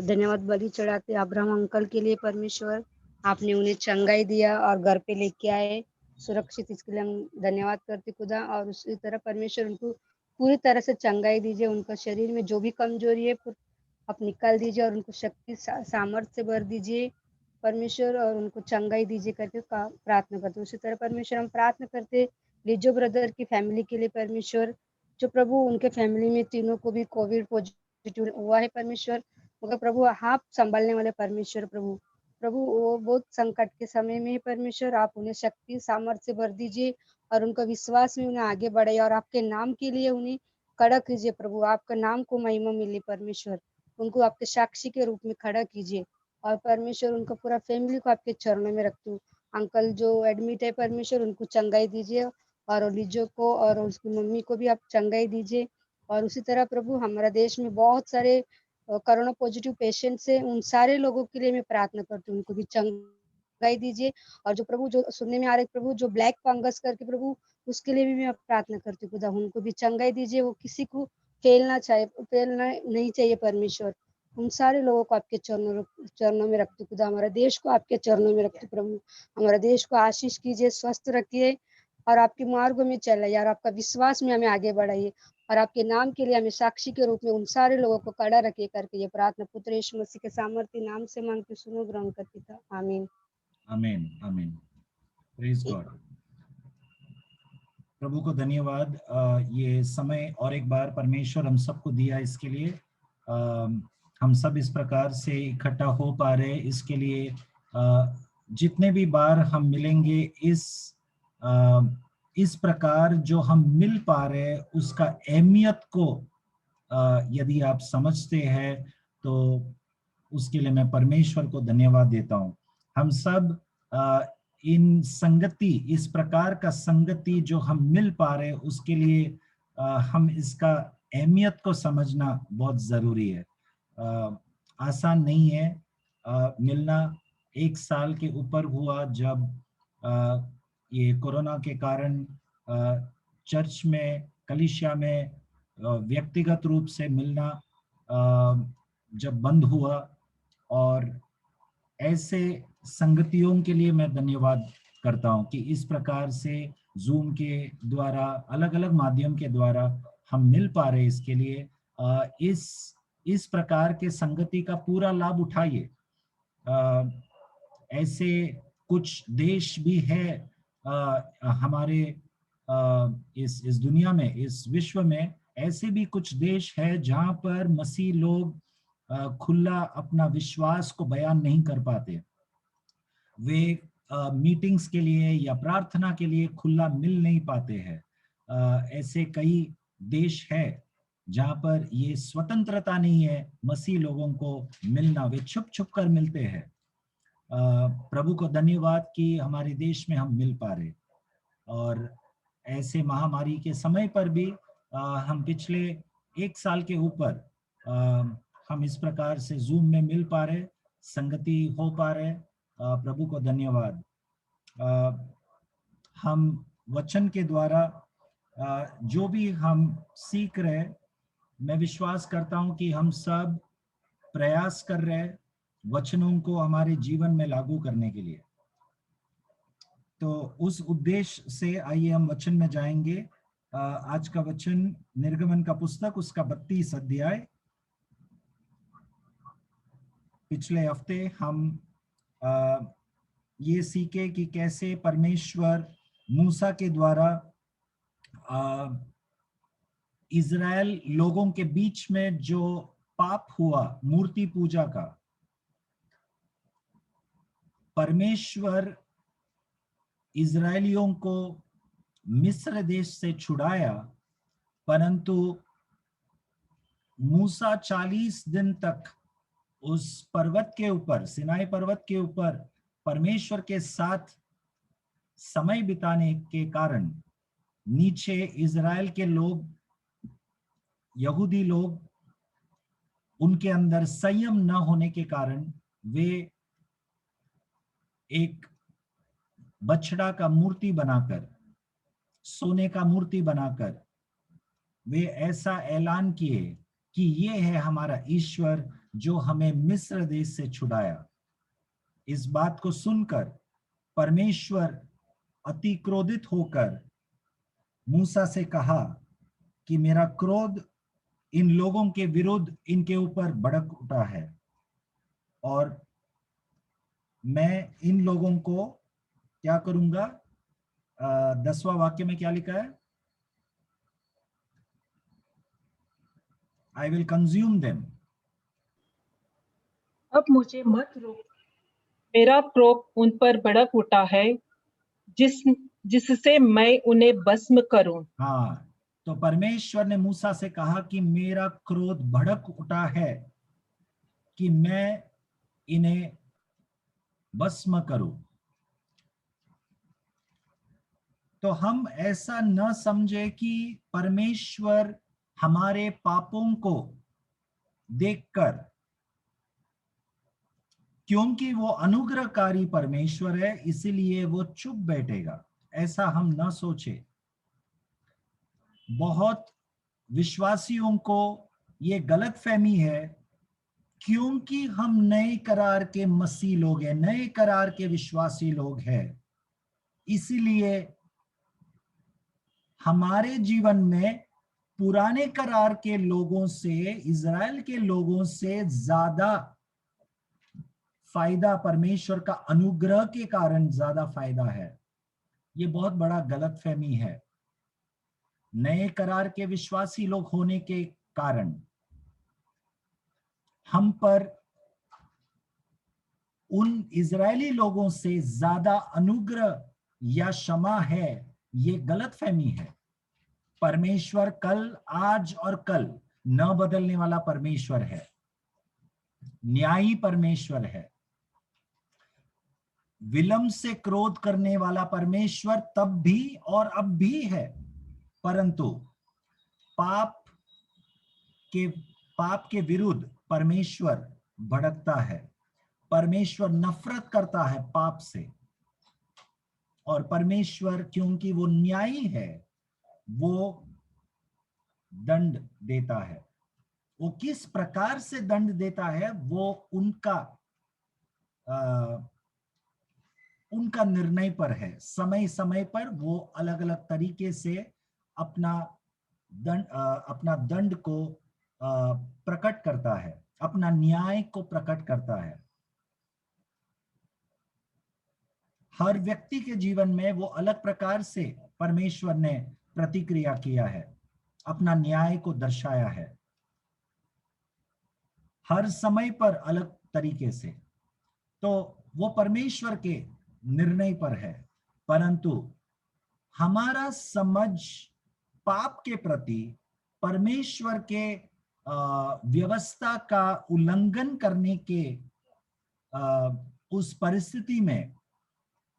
N: धन्यवाद बलि चढ़ाते अब्राहम अंकल के लिए परमेश्वर, आपने उन्हें चंगाई दिया और घर पे लेके आए सुरक्षित, इसके लिए हम धन्यवाद करते खुदा। और उसी तरह परमेश्वर उनको पूरी तरह से चंगाई दीजिए, उनका शरीर में जो भी कमजोरी है आप निकाल दीजिए और उनको शक्ति सामर्थ्य से भर दीजिए परमेश्वर, और उनको चंगाई दीजिए करके प्रार्थना करते। उसी तरह परमेश्वर हम प्रार्थना करते लिजो ब्रदर की फैमिली के लिए परमेश्वर, जो प्रभु उनके फैमिली में तीनों को भी कोविड पॉजिटिव हुआ है परमेश्वर, मगर प्रभु आप संभालने वाले परमेश्वर, प्रभु वो बहुत संकट के समय में परमेश्वर आप उन्हें शक्ति सामर्थ्य से भर दीजिए और उनका विश्वास में उन्हें आगे बढ़ाइए और आपके नाम के लिए उन्हें खड़ा कीजिए प्रभु, आपका नाम को महिमा मिले परमेश्वर, उनको आपके साक्षी के रूप में खड़ा कीजिए। और परमेश्वर उनका पूरा फैमिली को आपके चरणों में रखती हूँ। अंकल जो एडमिट है परमेश्वर उनको चंगाई दीजिए, और लिजो को और उसकी मम्मी को भी आप चंगाई दीजिए। और उसी तरह प्रभु हमारा देश में बहुत सारे कोरोना पॉजिटिव पेशेंट्स है, उन सारे लोगों के लिए मैं प्रार्थना करती हूँ, उनको भी चंगाई दीजिए। और जो प्रभु जो सुनने में आ रहे प्रभु जो ब्लैक फंगस करके प्रभु उसके लिए भी मैं प्रार्थना करती हूँ खुदा, उनको भी चंगाई दीजिए, वो किसी को फैलना नहीं चाहिए परमेश्वर। उन सारे लोगों को आपके चरणों में रखती खुदा, हमारे देश को आपके चरणों में रखती प्रभु, हमारे देश को आशीष कीजिए, स्वस्थ रखिए और आपके मार्गों में चलाइए और आपका विश्वास में हमें आगे बढ़ाइए और आपके नाम के लिए हमें साक्षी के रूप में उन सारे लोगों को खड़ा रखिए करके ये प्रार्थना पुत्र यीशु मसीह के सामर्थ्य नाम से मांगती सुनो ग्रहण करती था, आमीन
C: आमीन आमीन। Praise God. प्रभु को धन्यवाद, ये समय और एक बार परमेश्वर हम सबको दिया, इसके लिए हम सब इस प्रकार से इकट्ठा हो पा रहे, इसके लिए जितने भी बार हम मिलेंगे इस प्रकार जो हम मिल पा रहे हैं उसका अहमियत को यदि आप समझते हैं तो उसके लिए मैं परमेश्वर को धन्यवाद देता हूँ। हम सब इन संगति, इस प्रकार का संगति जो हम मिल पा रहे हैं उसके लिए हम इसका अहमियत को समझना बहुत जरूरी है। आसान नहीं है मिलना। 1 साल के ऊपर हुआ जब ये कोरोना के कारण चर्च में, कलीसिया में व्यक्तिगत रूप से मिलना जब बंद हुआ, और ऐसे संगतियों के लिए मैं धन्यवाद करता हूं कि इस प्रकार से जूम के द्वारा, अलग अलग माध्यम के द्वारा हम मिल पा रहे। इसके लिए इस प्रकार के संगति का पूरा लाभ उठाइए। ऐसे कुछ देश भी है हमारे इस दुनिया में, इस विश्व में ऐसे भी कुछ देश है जहां पर मसीह लोग खुला अपना विश्वास को बयान नहीं कर पाते। वे मीटिंग्स के लिए या प्रार्थना के लिए खुला मिल नहीं पाते हैं। ऐसे कई देश है जहां पर ये स्वतंत्रता नहीं है मसीह लोगों को मिलना, वे छुप छुप कर मिलते हैं। प्रभु को धन्यवाद कि हमारे देश में हम मिल पा रहे, और ऐसे महामारी के समय पर भी हम पिछले 1 साल के ऊपर हम इस प्रकार से जूम में मिल पा रहे, संगति हो पा रहे। प्रभु को धन्यवाद। हम वचन के द्वारा जो भी हम सीख रहे, मैं विश्वास करता हूं कि हम सब प्रयास कर रहे वचनों को हमारे जीवन में लागू करने के लिए। तो उस उद्देश्य से आइए हम वचन में जाएंगे। आज का वचन निर्गमन का पुस्तक, उसका 32 अध्याय। पिछले हफ्ते हम ये सीखे कि कैसे परमेश्वर मूसा के द्वारा इज़राइल लोगों के बीच में जो पाप हुआ मूर्ति पूजा का, परमेश्वर इज़राइलियों को मिस्र देश से छुड़ाया, परंतु मूसा 40 दिन तक उस पर्वत के ऊपर, सिनाई पर्वत के ऊपर परमेश्वर के साथ समय बिताने के कारण नीचे इज़राइल के लोग, यहूदी लोग, उनके अंदर संयम न होने के कारण वे एक बछड़ा का मूर्ति बनाकर, सोने का मूर्ति बनाकर वे ऐसा ऐलान किए कि ये है हमारा ईश्वर जो हमें मिस्र देश से छुड़ाया। इस बात को सुनकर परमेश्वर अति क्रोधित होकर मूसा से कहा कि मेरा क्रोध इन लोगों के विरुद्ध इनके ऊपर भड़क उठा है, और मैं इन लोगों को क्या करूंगा। 10वां वाक्य में क्या लिखा है? I will consume them.
G: अब मुझे मत रोक, मेरा क्रोध उन पर भड़क उठा है, जिससे मैं उन्हें भस्म करूं।
C: हाँ, तो परमेश्वर ने मूसा से कहा कि मेरा क्रोध भड़क उठा है कि मैं इन्हें भस्म करूं। तो हम ऐसा न समझे कि परमेश्वर हमारे पापों को देखकर, क्योंकि वो अनुग्रहकारी परमेश्वर है इसीलिए वो चुप बैठेगा, ऐसा हम न सोचे। बहुत विश्वासियों को ये गलतफहमी है, क्योंकि हम नए करार के मसीह लोग हैं, नए करार के विश्वासी लोग हैं, इसीलिए हमारे जीवन में पुराने करार के लोगों से, इज़राइल के लोगों से ज्यादा फायदा, परमेश्वर का अनुग्रह के कारण ज्यादा फायदा है। ये बहुत बड़ा गलतफहमी है। नए करार के विश्वासी लोग होने के कारण हम पर उन इजरायली लोगों से ज्यादा अनुग्रह या क्षमा है, ये गलतफहमी है। परमेश्वर कल, आज और कल न बदलने वाला परमेश्वर है, न्यायी परमेश्वर है, विलंब से क्रोध करने वाला परमेश्वर तब भी और अब भी है। परंतु पाप के विरुद्ध परमेश्वर भड़कता है। परमेश्वर नफरत करता है पाप से, और परमेश्वर क्योंकि वो न्यायी है, वो दंड देता है। वो किस प्रकार से दंड देता है वो उनका निर्णय पर है। समय समय पर वो अलग अलग तरीके से अपना दंड को प्रकट करता है, अपना न्याय को प्रकट करता है। हर व्यक्ति के जीवन में वो अलग प्रकार से परमेश्वर ने प्रतिक्रिया किया है, अपना न्याय को दर्शाया है, हर समय पर अलग तरीके से। तो वो परमेश्वर के निर्णय पर है। परंतु हमारा समझ पाप के प्रति, परमेश्वर के व्यवस्था का उल्लंघन करने के उस परिस्थिति में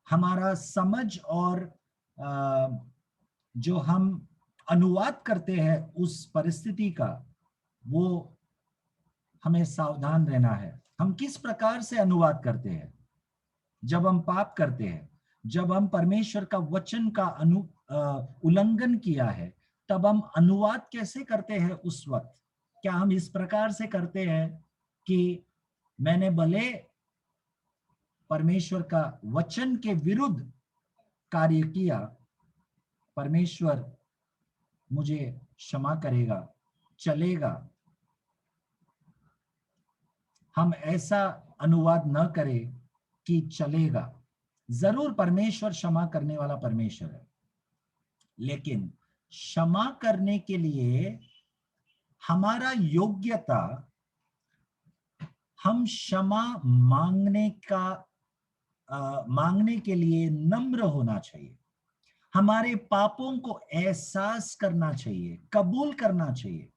C: हमारा समझ और जो हम अनुवाद करते हैं उस परिस्थिति का, वो हमें सावधान रहना है। हम किस प्रकार से अनुवाद करते हैं जब हम पाप करते हैं, जब हम परमेश्वर का वचन का उल्लंघन किया है, तब हम अनुवाद कैसे करते हैं उस वक्त? क्या हम इस प्रकार से करते हैं कि मैंने भले परमेश्वर का वचन के विरुद्ध कार्य किया, परमेश्वर मुझे क्षमा करेगा, चलेगा? हम ऐसा अनुवाद न करें कि चलेगा। जरूर परमेश्वर क्षमा करने वाला परमेश्वर है, लेकिन क्षमा करने के लिए हमारा योग्यता, हम क्षमा मांगने के लिए नम्र होना चाहिए, हमारे पापों को एहसास करना चाहिए, कबूल करना चाहिए।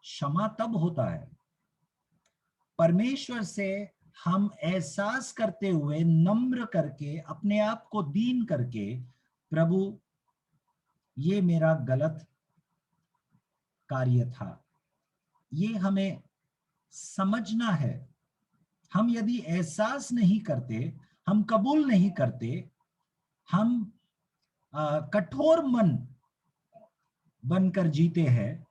C: क्षमा तब होता है परमेश्वर से हम एहसास करते हुए, नम्र करके, अपने आप को दीन करके, प्रभु ये मेरा गलत कार्य था, ये हमें समझना है। हम यदि एहसास नहीं करते, हम कबूल नहीं करते, हम कठोर मन बनकर जीते हैं,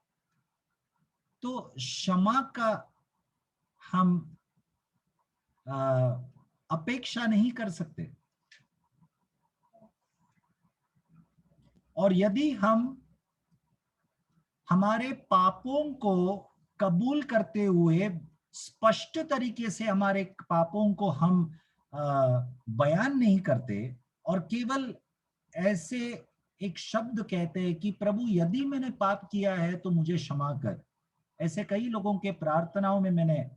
C: तो क्षमा का हम अपेक्षा नहीं कर सकते। और यदि हम हमारे पापों को कबूल करते हुए स्पष्ट तरीके से हमारे पापों को हम बयान नहीं करते और केवल ऐसे एक शब्द कहते हैं कि प्रभु यदि मैंने पाप किया है तो मुझे क्षमा कर, ऐसे कई लोगों के प्रार्थनाओं में मैंने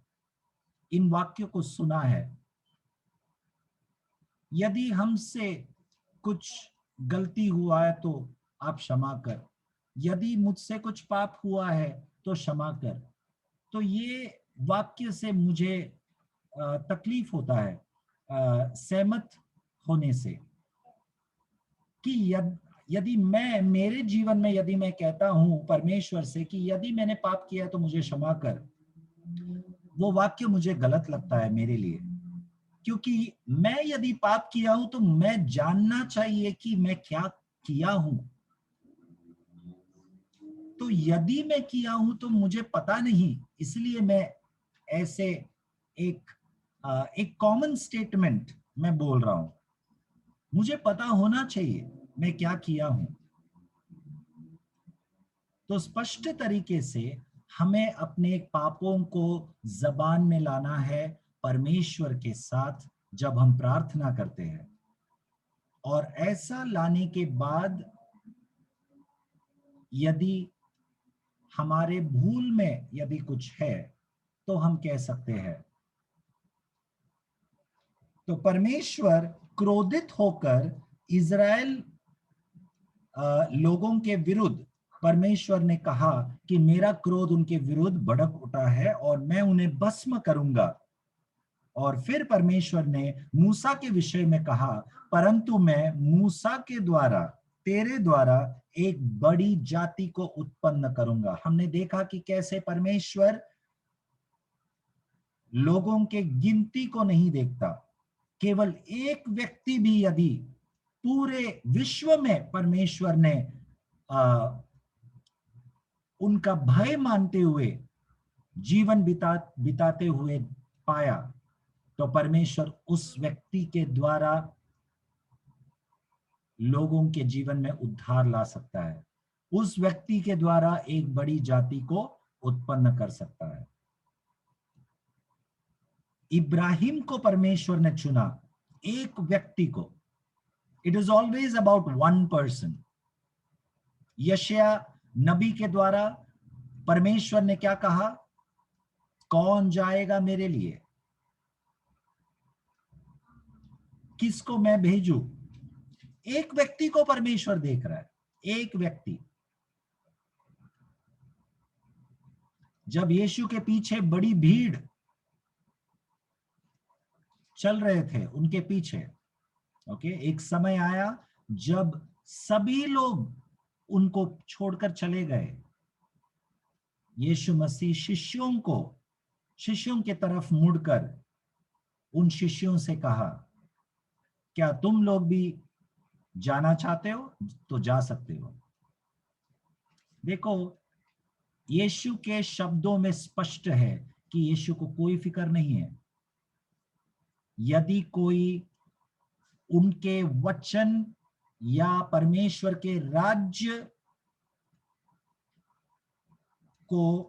C: इन वाक्यों को सुना है। यदि हमसे कुछ गलती हुआ है तो आप क्षमा कर, यदि मुझसे कुछ पाप हुआ है तो क्षमा कर। तो ये वाक्य से मुझे तकलीफ होता है सहमत होने से, कि यदि मेरे जीवन में यदि मैं कहता हूं परमेश्वर से कि यदि मैंने पाप किया तो मुझे क्षमा कर, वो वाक्य मुझे गलत लगता है मेरे लिए, क्योंकि मैं यदि पाप किया हूं तो मैं जानना चाहिए कि मैं क्या किया हूं। तो यदि मैं किया हूं तो मुझे पता नहीं, इसलिए मैं ऐसे एक कॉमन स्टेटमेंट मैं बोल रहा हूं। मुझे पता होना चाहिए मैं क्या किया हूं। तो स्पष्ट तरीके से हमें अपने पापों को जबान में लाना है परमेश्वर के साथ जब हम प्रार्थना करते हैं, और ऐसा लाने के बाद यदि हमारे भूल में यदि कुछ है तो हम कह सकते हैं तो परमेश्वर क्रोधित होकर इज़राइल लोगों के विरुद्ध, परमेश्वर ने कहा कि मेरा क्रोध उनके विरुद्ध भड़क उठा है और मैं उन्हें भस्म करूंगा। और फिर परमेश्वर ने मूसा के विषय में कहा, परंतु मैं मूसा के द्वारा, तेरे द्वारा एक बड़ी जाति को उत्पन्न करूंगा। हमने देखा कि कैसे परमेश्वर लोगों के गिनती को नहीं देखता। केवल एक व्यक्ति भी यदि पूरे विश्व में परमेश्वर ने उनका भय मानते हुए जीवन बिताते हुए पाया, तो परमेश्वर उस व्यक्ति के द्वारा लोगों के जीवन में उद्धार ला सकता है, उस व्यक्ति के द्वारा एक बड़ी जाति को उत्पन्न कर सकता है। इब्राहिम को परमेश्वर ने चुना, एक व्यक्ति को। It is always about one person. यशायाह नबी के द्वारा परमेश्वर ने क्या कहा, कौन जाएगा मेरे लिए, किसको मैं भेजूं? एक व्यक्ति को परमेश्वर देख रहा है, एक व्यक्ति। जब यीशु के पीछे बड़ी भीड़ चल रहे थे उनके पीछे, ओके, एक समय आया जब सभी लोग उनको छोड़कर चले गए। यीशु मसीह शिष्यों के तरफ मुड़कर उन शिष्यों से कहा, क्या तुम लोग भी जाना चाहते हो तो जा सकते हो। देखो, यीशु के शब्दों में स्पष्ट है कि यीशु को कोई फिक्र नहीं है। यदि कोई उनके वचन या परमेश्वर के राज्य को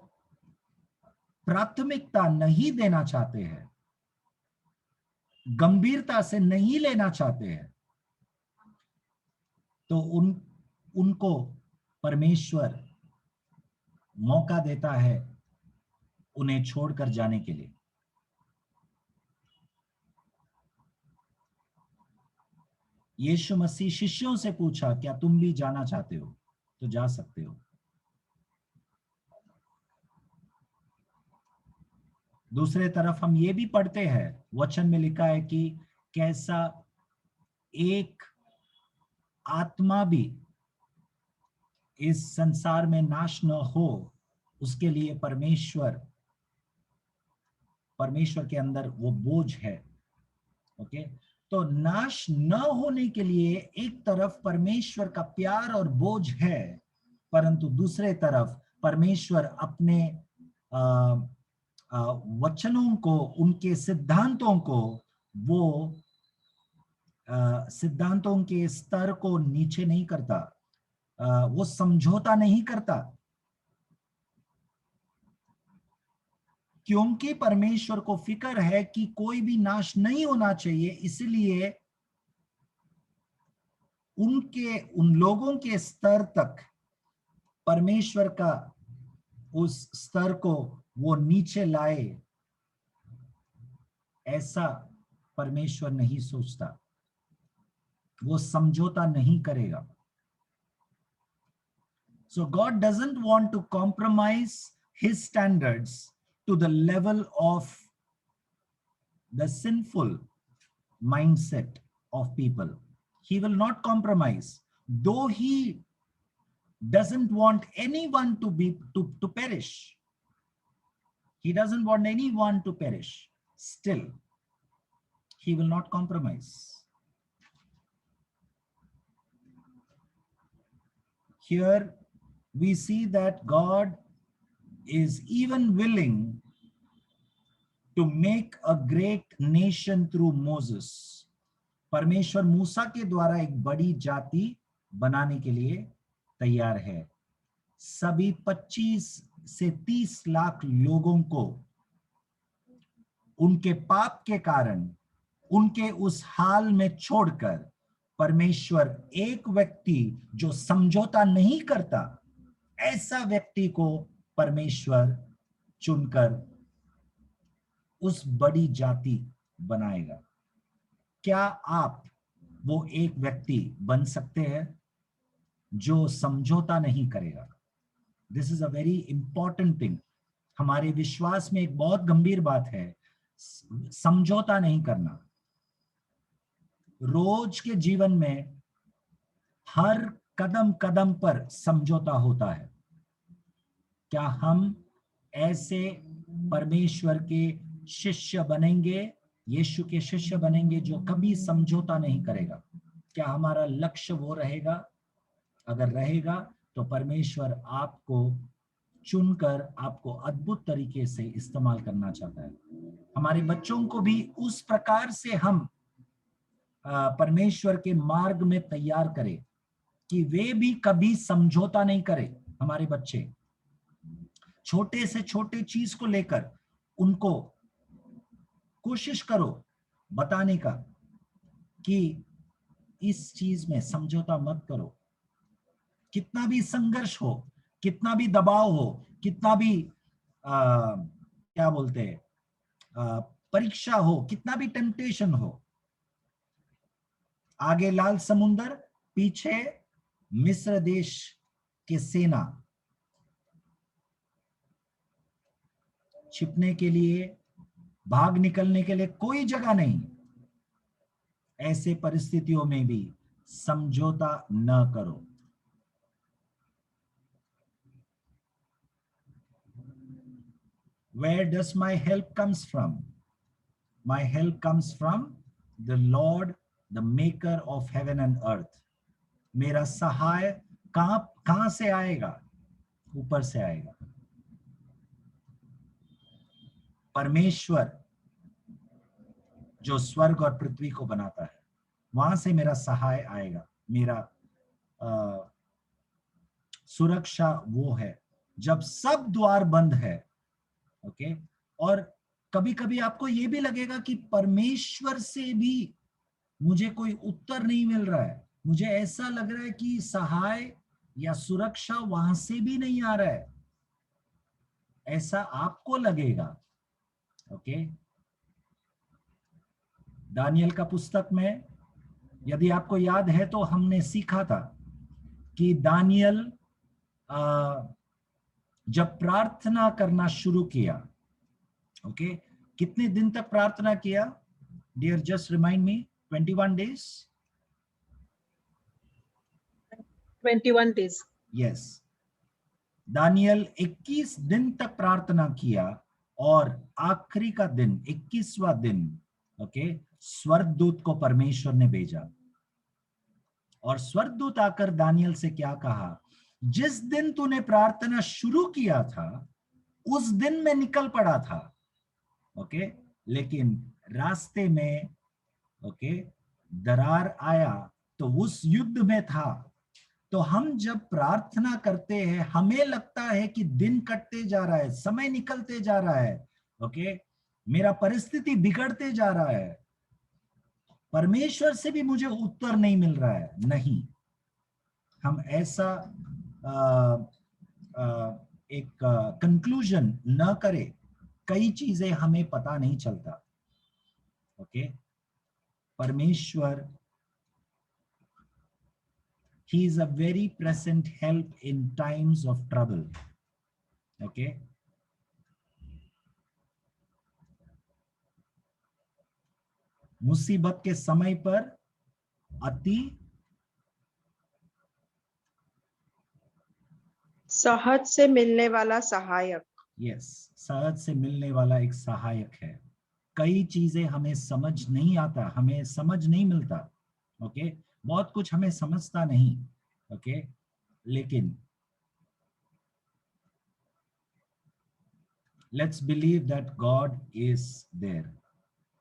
C: प्राथमिकता नहीं देना चाहते हैं, गंभीरता से नहीं लेना चाहते हैं, तो उनको परमेश्वर मौका देता है उन्हें छोड़कर जाने के लिए। यीशु मसीह शिष्यों से पूछा, क्या तुम भी जाना चाहते हो तो जा सकते हो। दूसरे तरफ हम ये भी पढ़ते हैं, वचन में लिखा है कि कैसा एक आत्मा भी इस संसार में नाश न हो, उसके लिए परमेश्वर के अंदर वो बोझ है। ओके, तो नाश न होने के लिए एक तरफ परमेश्वर का प्यार और बोझ है, परंतु दूसरे तरफ परमेश्वर अपने वचनों को, उनके सिद्धांतों को, वो सिद्धांतों के स्तर को नीचे नहीं करता, वो समझौता नहीं करता, क्योंकि परमेश्वर को फिक्र है कि कोई भी नाश नहीं होना चाहिए। इसलिए उन लोगों के स्तर तक परमेश्वर का उस स्तर को वो नीचे लाए, ऐसा परमेश्वर नहीं सोचता, वो समझौता नहीं करेगा। So God doesn't want to compromise his standards to the level of the sinful mindset of people. He will not compromise, though he doesn't want anyone to perish. He doesn't want anyone to perish. Still, he will not compromise. Here we see that God is even willing to make a great nation through Moses. परमेश्वर मूसा के द्वारा एक बड़ी जाति बनाने के लिए तैयार है। सभी 25 से 30 लाख लोगों को उनके पाप के कारण उनके उस हाल में छोड़कर परमेश्वर एक व्यक्ति जो समझौता नहीं करता, ऐसा व्यक्ति को परमेश्वर चुनकर उस बड़ी जाति बनाएगा। क्या आप वो एक व्यक्ति बन सकते हैं जो समझौता नहीं करेगा? This is a very important thing. हमारे विश्वास में एक बहुत गंभीर बात है, समझौता नहीं करना। रोज के जीवन में हर कदम कदम पर समझौता होता है। क्या हम ऐसे परमेश्वर के शिष्य बनेंगे, यीशु के शिष्य बनेंगे जो कभी समझौता नहीं करेगा? क्या हमारा लक्ष्य वो रहेगा? अगर रहेगा तो परमेश्वर आपको चुनकर आपको अद्भुत तरीके से इस्तेमाल करना चाहता है। हमारे बच्चों को भी उस प्रकार से हम परमेश्वर के मार्ग में तैयार करें कि वे भी कभी समझौता नहीं करें। हमारे बच्चे छोटे से छोटे चीज को लेकर उनको कोशिश करो बताने का कि इस चीज में समझौता मत करो। कितना भी संघर्ष हो, कितना भी दबाव हो, कितना भी क्या बोलते हैं परीक्षा हो, कितना भी टेम्पटेशन हो, आगे लाल समुंदर, पीछे मिस्र देश की सेना, छिपने के लिए, भाग निकलने के लिए कोई जगह नहीं। ऐसे परिस्थितियों में भी समझौता न करो। Where does my help comes from? My help comes from the Lord, the maker of heaven and earth. मेरा सहाय कहां से आएगा? ऊपर से आएगा। परमेश्वर जो स्वर्ग और पृथ्वी को बनाता है, वहां से मेरा सहाय आएगा। मेरा सुरक्षा वो है जब सब द्वार बंद है। ओके और कभी कभी आपको ये भी लगेगा कि परमेश्वर से भी मुझे कोई उत्तर नहीं मिल रहा है, मुझे ऐसा लग रहा है कि सहाय या सुरक्षा वहां से भी नहीं आ रहा है, ऐसा आपको लगेगा। ओके दानियल का पुस्तक में यदि आपको याद है तो हमने सीखा था कि दानियल जब प्रार्थना करना शुरू किया, ओके कितने दिन तक प्रार्थना किया? Dear just remind me. 21 days?
G: 21 days.
C: Yes Daniel 21 दिन तक प्रार्थना किया और आखिरी का दिन 21वां दिन ओके स्वर्गदूत को परमेश्वर ने भेजा और स्वर्गदूत आकर दानियल से क्या कहा? जिस दिन तूने प्रार्थना शुरू किया था उस दिन मैं निकल पड़ा था। ओके लेकिन रास्ते में ओके दरार आया तो उस युद्ध में था। तो हम जब प्रार्थना करते हैं हमें लगता है कि दिन कटते जा रहा है, समय निकलते जा रहा है, ओके मेरा परिस्थिति बिगड़ते जा रहा है, परमेश्वर से भी मुझे उत्तर नहीं मिल रहा है। नहीं, हम ऐसा एक कंक्लूजन न करें। कई चीजें हमें पता नहीं चलता। ओके परमेश्वर he is a very present help in times of trouble. Okay मुसीबत के समय पर अति
E: सहज से मिलने वाला सहायक।
C: यस सहज से मिलने वाला एक सहायक है। कई चीजें हमें समझ नहीं आता, हमें समझ नहीं मिलता। ओके बहुत कुछ हमें समझता नहीं। ओके लेकिन let's believe that God is there.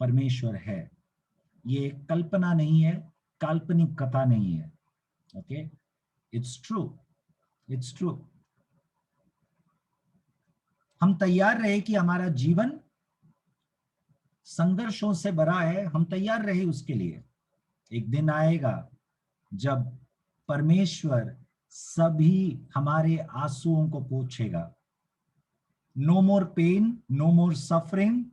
C: परमेश्वर है। ये कल्पना नहीं है, काल्पनिक कथा नहीं है। Okay it's true, it's true. हम तैयार रहे कि हमारा जीवन संघर्षों से भरा है, हम तैयार रहे उसके लिए। एक दिन आएगा जब परमेश्वर सभी हमारे आंसुओं को पोंछेगा। नो मोर पेन, नो मोर सफरिंग,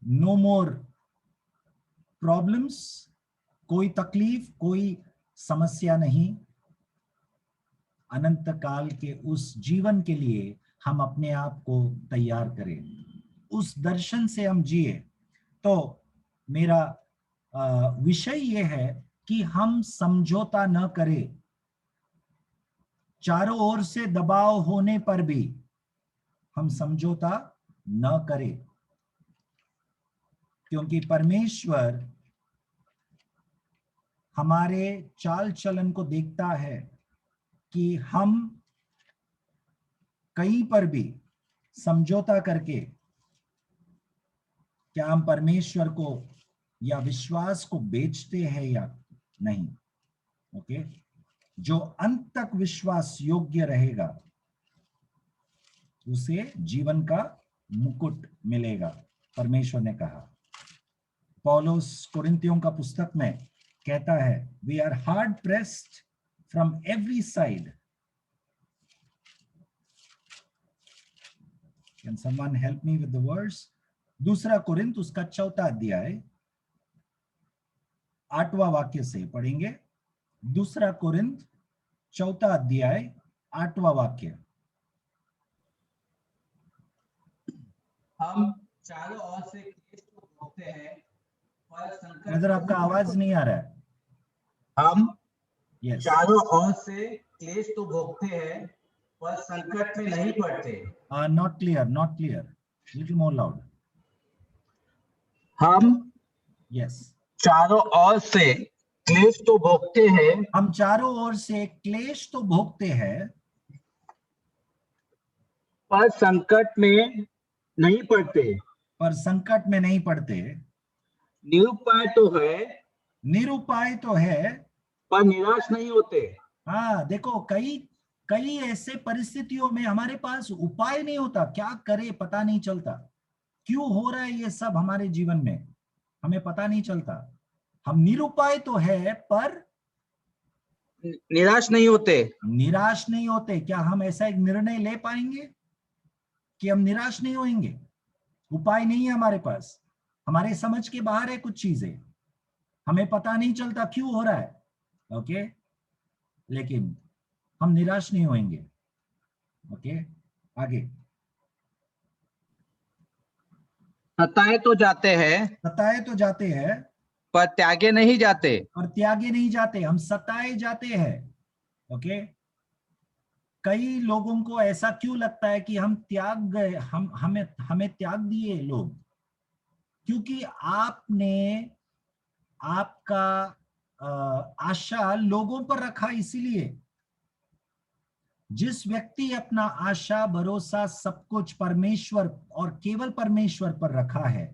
C: नो मोर प्रॉब्लम्स, कोई तकलीफ, कोई समस्या नहीं। अनंत काल के उस जीवन के लिए हम अपने आप को तैयार करें, उस दर्शन से हम जिए। तो मेरा विषय ये है कि हम समझौता न करें। चारों ओर से दबाव होने पर भी हम समझौता न करें, क्योंकि परमेश्वर हमारे चाल चलन को देखता है कि हम कहीं पर भी समझौता करके क्या हम परमेश्वर को या विश्वास को बेचते हैं या नहीं। ओके, जो अंत तक विश्वास योग्य रहेगा उसे जीवन का मुकुट मिलेगा, परमेश्वर ने कहा। पौलुस कोरिन्थियों का पुस्तक में कहता है, we are hard pressed from every side. Can someone help me with the words? दूसरा कोरिन्थ उसका 4 अध्याय 8वां वाक्य से पढ़ेंगे। दूसरा कोरिन्थ 4 अध्याय 8वां वाक्य।
M: हम चारों ओर से क्लेश को भोगते हैं, पर संकट
C: अगर आपका आवाज नहीं आ रहा है।
M: हम
C: Yes.
M: चारों ओर से क्लेश तो भोगते हैं, पर संकट में नहीं पड़ते।
C: Not clear, not clear. Little more loud.
M: हम
C: Yes.
M: चारों ओर से क्लेश तो भोगते हैं,
C: हम चारों ओर से क्लेश तो भोगते हैं,
M: पर संकट में नहीं पड़ते।
C: पर संकट में नहीं पड़ते।
M: निरुपाय तो है,
C: निरुपाय तो है,
M: पर निराश नहीं होते।
C: हाँ, देखो कई ऐसे परिस्थितियों में हमारे पास उपाय नहीं होता, क्या करे पता नहीं चलता। क्यों हो रहा है ये सब हमारे जीवन में, हमें पता नहीं चलता। हम निरुपाय तो है पर
M: निराश नहीं होते।
C: निराश नहीं होते। क्या हम ऐसा एक निर्णय ले पाएंगे कि हम निराश नहीं होंगे? उपाय नहीं है हमारे पास, हमारे समझ के बाहर है कुछ चीजें, हमें पता नहीं चलता क्यों हो रहा है। ओके, लेकिन हम निराश नहीं होंगे। ओके, आगे।
M: सताए तो जाते हैं,
C: सताए तो जाते हैं,
M: पर त्यागे नहीं जाते।
C: और त्यागे नहीं जाते। हम सताए जाते हैं। ओके, कई लोगों को ऐसा क्यों लगता है कि हम त्याग गए, हमें त्याग दिए लोग, क्योंकि आपने आपका आशा लोगों पर रखा। इसीलिए जिस व्यक्ति अपना आशा भरोसा सब कुछ परमेश्वर और केवल परमेश्वर पर रखा है,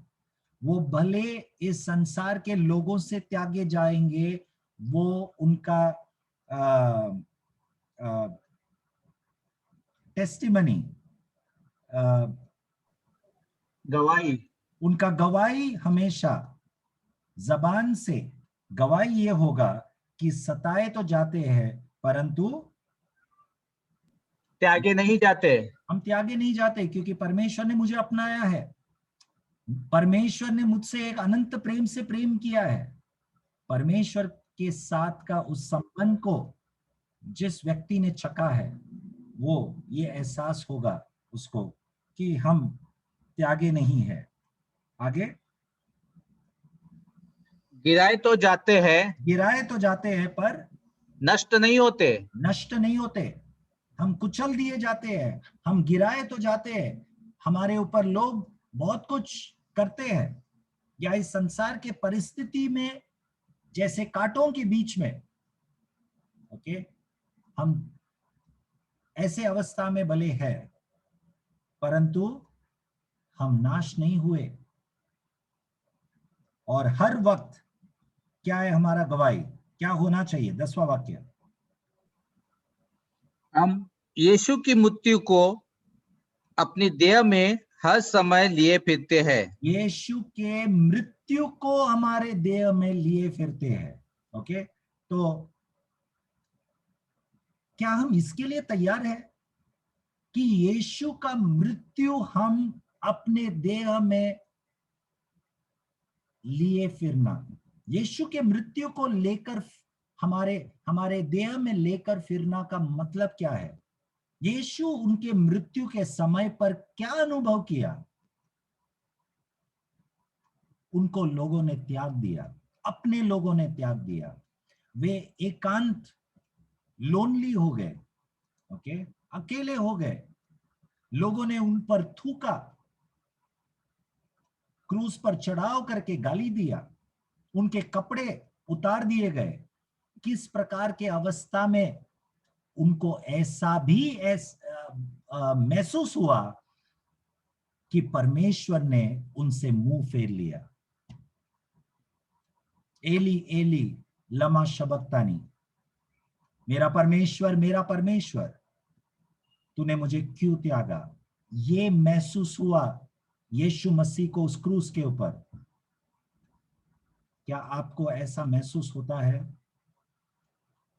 C: वो भले इस संसार के लोगों से त्यागे जाएंगे, वो उनका टेस्टिमनी,
M: गवाही,
C: उनका गवाही हमेशा जबान से गवाही ये होगा कि सताए तो जाते हैं परंतु
M: त्यागे नहीं जाते।
C: हम त्यागे नहीं जाते, क्योंकि परमेश्वर ने मुझे अपनाया है। परमेश्वर ने मुझसे एक अनंत प्रेम से प्रेम किया है। परमेश्वर के साथ का उस संबंध को जिस व्यक्ति ने चखा है, वो ये एहसास होगा उसको कि हम त्यागे नहीं है। आगे।
M: गिराए तो जाते हैं,
C: गिराए तो जाते हैं पर
M: नष्ट नहीं होते।
C: नष्ट नहीं होते। हम कुचल दिए जाते हैं, हम गिराए तो जाते हैं, हमारे ऊपर लोग बहुत कुछ करते हैं, या इस संसार के परिस्थिति में जैसे कांटों के बीच में, ओके, हम ऐसे अवस्था में भले है परंतु हम नाश नहीं हुए। और हर वक्त क्या है हमारा गवाही, क्या होना चाहिए? 10वां वाक्य।
M: हम यीशु की मृत्यु को अपनी देह में हर समय लिए फिरते हैं।
C: यीशु के मृत्यु को हमारे देह में लिए फिरते हैं। ओके, तो क्या हम इसके लिए तैयार हैं कि यीशु का मृत्यु हम अपने देह में लिए फिरना, यीशु के मृत्यु को लेकर हमारे देह में लेकर फिरना का मतलब क्या है? यीशु उनके मृत्यु के समय पर क्या अनुभव किया? उनको लोगों ने त्याग दिया, अपने लोगों ने त्याग दिया, वे एकांत लोनली हो गए, ओके, अकेले हो गए। लोगों ने उन पर थूका, क्रूस पर चढ़ाव करके गाली दिया, उनके कपड़े उतार दिए गए। किस प्रकार के अवस्था में उनको ऐसा भी महसूस हुआ कि परमेश्वर ने उनसे मुंह फेर लिया। एली एली लमा शबक्तानी, मेरा परमेश्वर तूने मुझे क्यों त्यागा। ये महसूस हुआ यीशु मसीह को उस क्रूस के ऊपर। क्या आपको ऐसा महसूस होता है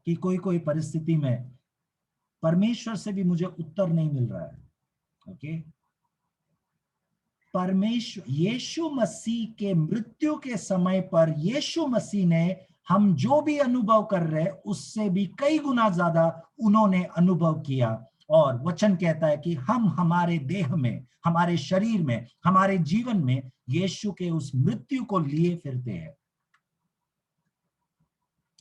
C: कि कोई परिस्थिति में परमेश्वर से भी मुझे उत्तर नहीं मिल रहा है? ओके, परमेश्वर यीशु मसीह के मृत्यु के समय पर यीशु मसीह ने हम जो भी अनुभव कर रहे हैं उससे भी कई गुना ज्यादा उन्होंने अनुभव किया। और वचन कहता है कि हम हमारे देह में, हमारे शरीर में, हमारे जीवन में यीशु के उस मृत्यु को लिए फिरते हैं।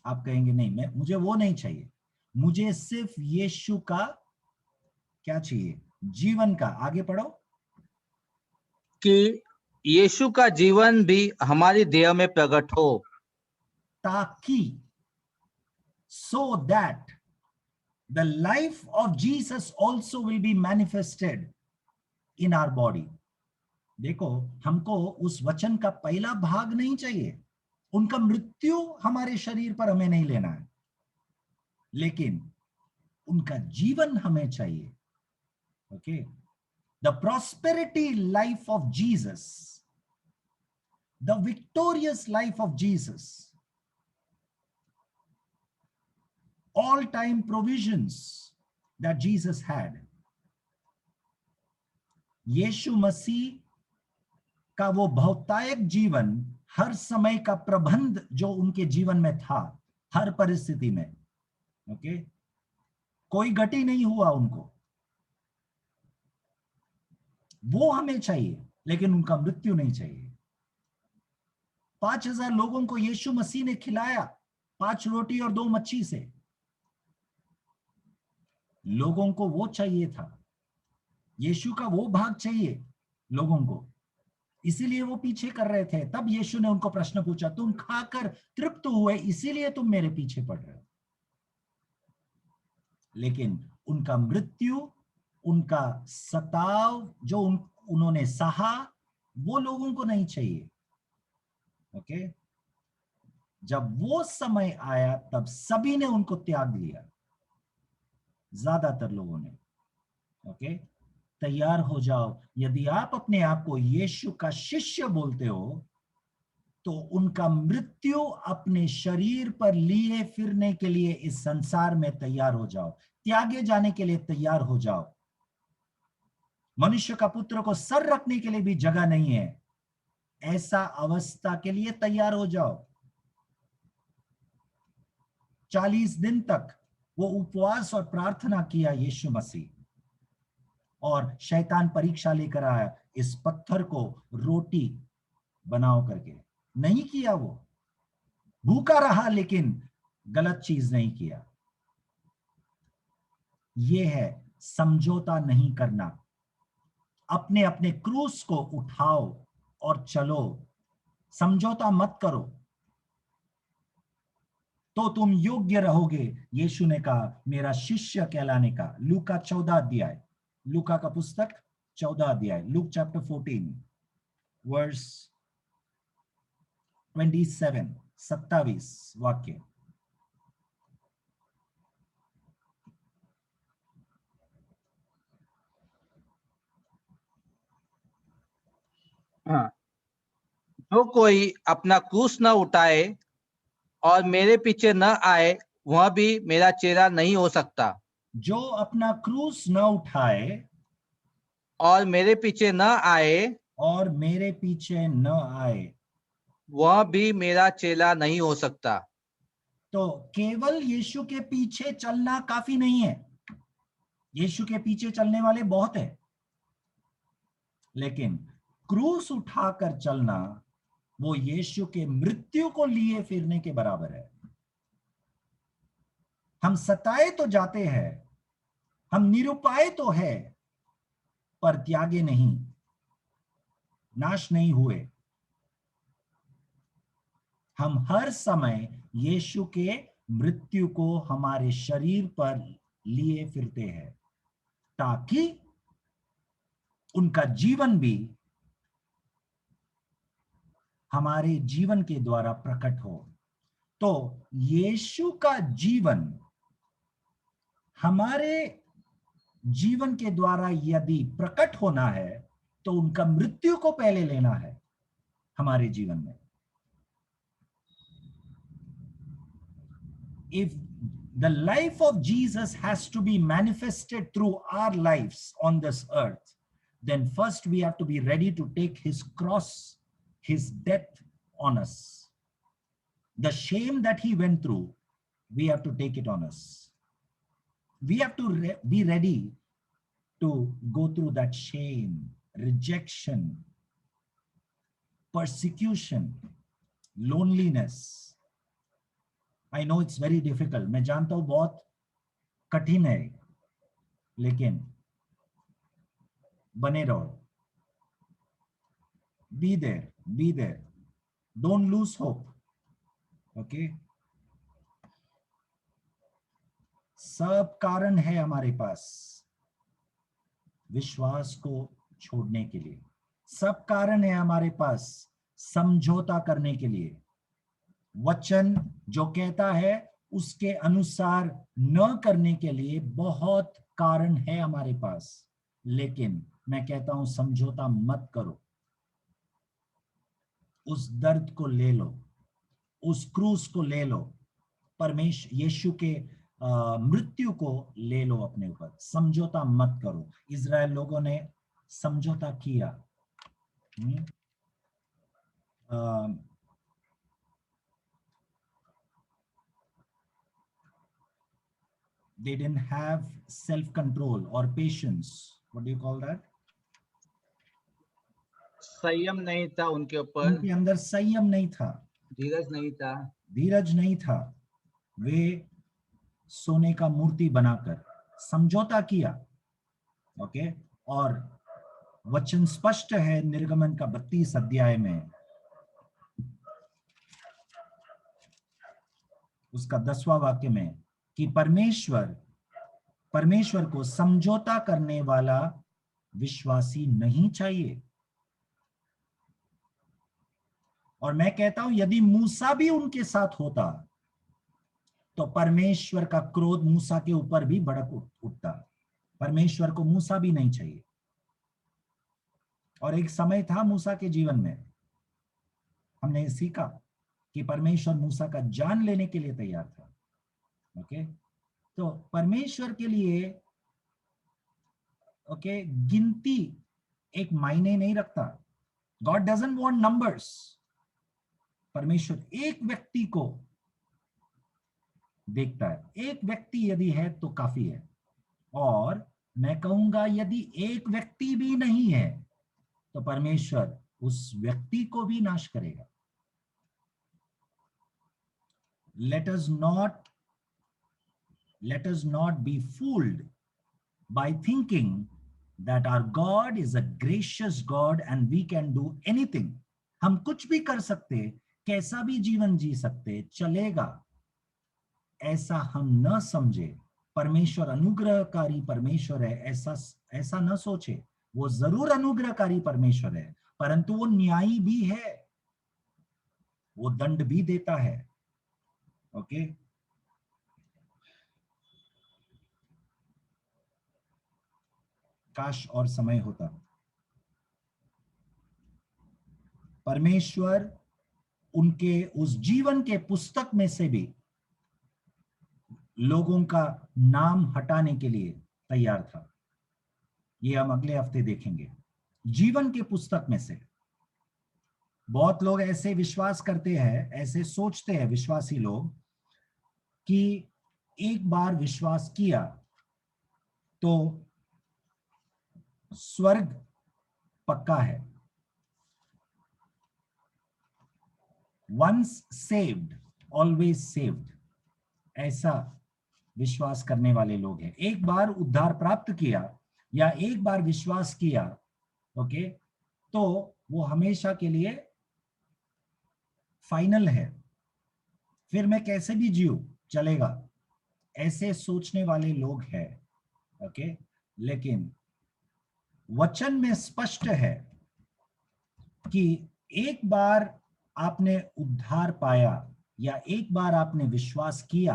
C: आप कहेंगे नहीं, मुझे वो नहीं चाहिए, मुझे सिर्फ यीशु का क्या चाहिए? जीवन का। आगे पढ़ो।
M: कि यीशु का जीवन भी हमारी देह में प्रकट हो,
C: ताकि so that the life of Jesus also will be manifested in our body. देखो, हमको उस वचन का पहला भाग नहीं चाहिए, उनका मृत्यु हमारे शरीर पर हमें नहीं लेना है, लेकिन उनका जीवन हमें चाहिए। Okay, the prosperity life of Jesus, the victorious life of Jesus, all time provisions that Jesus had. यीशु मसीह का वो बहुतायक जीवन, हर समय का प्रबंध जो उनके जीवन में था, हर परिस्थिति में, ओके, कोई गति नहीं हुआ उनको, वो हमें चाहिए, लेकिन उनका मृत्यु नहीं चाहिए। 5000 लोगों को यीशु मसीह ने खिलाया 5 रोटी और 2 मच्छी से। लोगों को वो चाहिए था, यीशु का वो भाग चाहिए लोगों को, इसीलिए वो पीछे कर रहे थे। तब यीशु ने उनको प्रश्न पूछा, तुम खाकर तृप्त हुए इसीलिए तुम मेरे पीछे पड़ रहे हो। लेकिन उनका मृत्यु, उनका सताव जो उन्होंने सहा, वो लोगों को नहीं चाहिए। ओके, जब वो समय आया तब सभी ने उनको त्याग दिया, ज्यादातर लोगों ने। ओके, तैयार हो जाओ। यदि आप अपने आप को यीशु का शिष्य बोलते हो तो उनका मृत्यु अपने शरीर पर लिए फिरने के लिए इस संसार में तैयार हो जाओ, त्यागे जाने के लिए तैयार हो जाओ। मनुष्य का पुत्र को सर रखने के लिए भी जगह नहीं है, ऐसा अवस्था के लिए तैयार हो जाओ। 40 दिन तक वो उपवास और प्रार्थना किया यीशु मसीह, और शैतान परीक्षा लेकर आया, इस पत्थर को रोटी बनाओ करके। नहीं किया, वो भूखा रहा लेकिन गलत चीज नहीं किया। ये है समझौता नहीं करना। अपने अपने क्रूस को उठाओ और चलो, समझौता मत करो, तो तुम योग्य रहोगे यीशु ने कहा मेरा शिष्य कहलाने का। लूका 14 अध्याय, लूका का पुस्तक 14 अध्याय, लूक चैप्टर 14 वर्स 27, 27 वाक्य।
M: हाँ, जो कोई अपना क्रूस न उठाए और मेरे पीछे न आए वह भी मेरा चेला नहीं हो सकता।
C: जो अपना क्रूस न उठाए
M: और मेरे पीछे न आए
C: और मेरे पीछे न आए,
M: वह भी मेरा चेला नहीं हो सकता।
C: तो केवल यीशु के पीछे चलना काफी नहीं है। यीशु के पीछे चलने वाले बहुत है, लेकिन क्रूस उठाकर चलना वो यीशु के मृत्यु को लिए फिरने के बराबर है। हम सताए तो जाते हैं, हम निरुपाए तो है, पर त्यागे नहीं, नाश नहीं हुए। हम हर समय यीशु के मृत्यु को हमारे शरीर पर लिए फिरते हैं, ताकि उनका जीवन भी हमारे जीवन के द्वारा प्रकट हो। तो यीशु का जीवन हमारे जीवन के द्वारा यदि प्रकट होना है, तो उनका मृत्यु को पहले लेना है हमारे जीवन में। If the life of Jesus has to be manifested through our lives on this earth, then first we have to be ready to take his cross, his death on us. The shame that he went through, we have to take it on us. We have to be ready to go through that shame, rejection, persecution, loneliness. I know it's very difficult. मैं जानता हूं बहुत कठिन है, लेकिन बने रहो। Be there, be there. Don't lose hope. Okay? सब कारण है हमारे पास विश्वास को छोड़ने के लिए। सब कारण है हमारे पास समझौता करने के लिए। वचन जो कहता है उसके अनुसार न करने के लिए बहुत कारण है हमारे पास, लेकिन मैं कहता हूं समझौता मत करो। उस दर्द को ले लो, उस क्रूस को ले लो, परमेश्वर यीशु के मृत्यु को ले लो अपने ऊपर। समझौता मत करो। इजराइल लोगों ने समझौता किया। They didn't have self-control or patience. What do you call that?
M: संयम नहीं था उनके ऊपर,
C: उनके अंदर संयम नहीं था,
M: धीरज नहीं था,
C: धीरज नहीं था। वे सोने का मूर्ति बनाकर समझौता किया। ओके, और वचन स्पष्ट है निर्गमन का 32 अध्याय में, उसका 10वां वाक्य में, कि परमेश्वर को समझौता करने वाला विश्वासी नहीं चाहिए। और मैं कहता हूं यदि मूसा भी उनके साथ होता तो परमेश्वर का क्रोध मूसा के ऊपर भी भड़क उठता। परमेश्वर को मूसा भी नहीं चाहिए। और एक समय था मूसा के जीवन में, हमने सीखा कि परमेश्वर मूसा का जान लेने के लिए तैयार था। ओके, तो परमेश्वर के लिए ओके गिनती एक मायने नहीं रखता। God doesn't want numbers. परमेश्वर एक व्यक्ति को देखता है। एक व्यक्ति यदि है तो काफी है। और मैं कहूंगा यदि एक व्यक्ति भी नहीं है तो परमेश्वर उस व्यक्ति को भी नाश करेगा। Let us not be fooled by thinking that our God is a gracious God and we can do anything. हम कुछ भी कर सकते, कैसा भी जीवन जी सकते, चलेगा, ऐसा हम न समझे। परमेश्वर अनुग्रहकारी परमेश्वर है, ऐसा न सोचे। वो जरूर अनुग्रहकारी परमेश्वर है, परंतु वो न्यायी भी है, वो दंड भी देता है। ओके, काश और समय होता। परमेश्वर उनके उस जीवन के पुस्तक में से भी लोगों का नाम हटाने के लिए तैयार था। ये हम अगले हफ्ते देखेंगे। जीवन के पुस्तक में से बहुत लोग ऐसे विश्वास करते हैं, ऐसे सोचते हैं विश्वासी लोग कि एक बार विश्वास किया तो स्वर्ग पक्का है। वंस सेव्ड ऑलवेज सेव्ड, ऐसा विश्वास करने वाले लोग हैं। एक बार उद्धार प्राप्त किया या एक बार विश्वास किया, ओके, तो वो हमेशा के लिए फाइनल है, फिर मैं कैसे भी जीऊं चलेगा, ऐसे सोचने वाले लोग हैं। ओके, लेकिन वचन में स्पष्ट है कि एक बार आपने उद्धार पाया या एक बार आपने विश्वास किया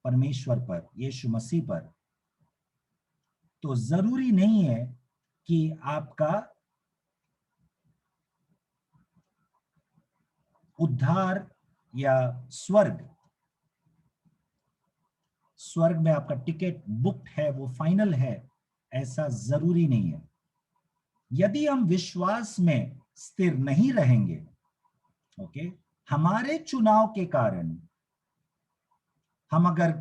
C: परमेश्वर पर, यीशु मसीह पर, तो जरूरी नहीं है कि आपका उद्धार या स्वर्ग में आपका टिकट बुक्ड है, वो फाइनल है, ऐसा जरूरी नहीं है। यदि हम विश्वास में स्थिर नहीं रहेंगे, ओके, हमारे चुनाव के कारण हम अगर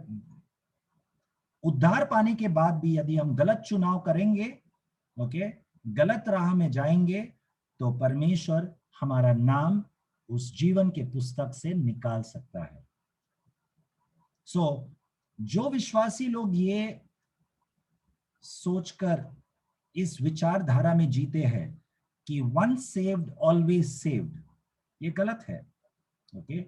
C: उद्धार पाने के बाद भी यदि हम गलत चुनाव करेंगे, ओके, गलत राह में जाएंगे, तो परमेश्वर हमारा नाम उस जीवन के पुस्तक से निकाल सकता है। जो विश्वासी लोग ये सोचकर इस विचारधारा में जीते हैं कि वंस सेव्ड ऑलवेज सेव्ड, ये गलत है। ओके,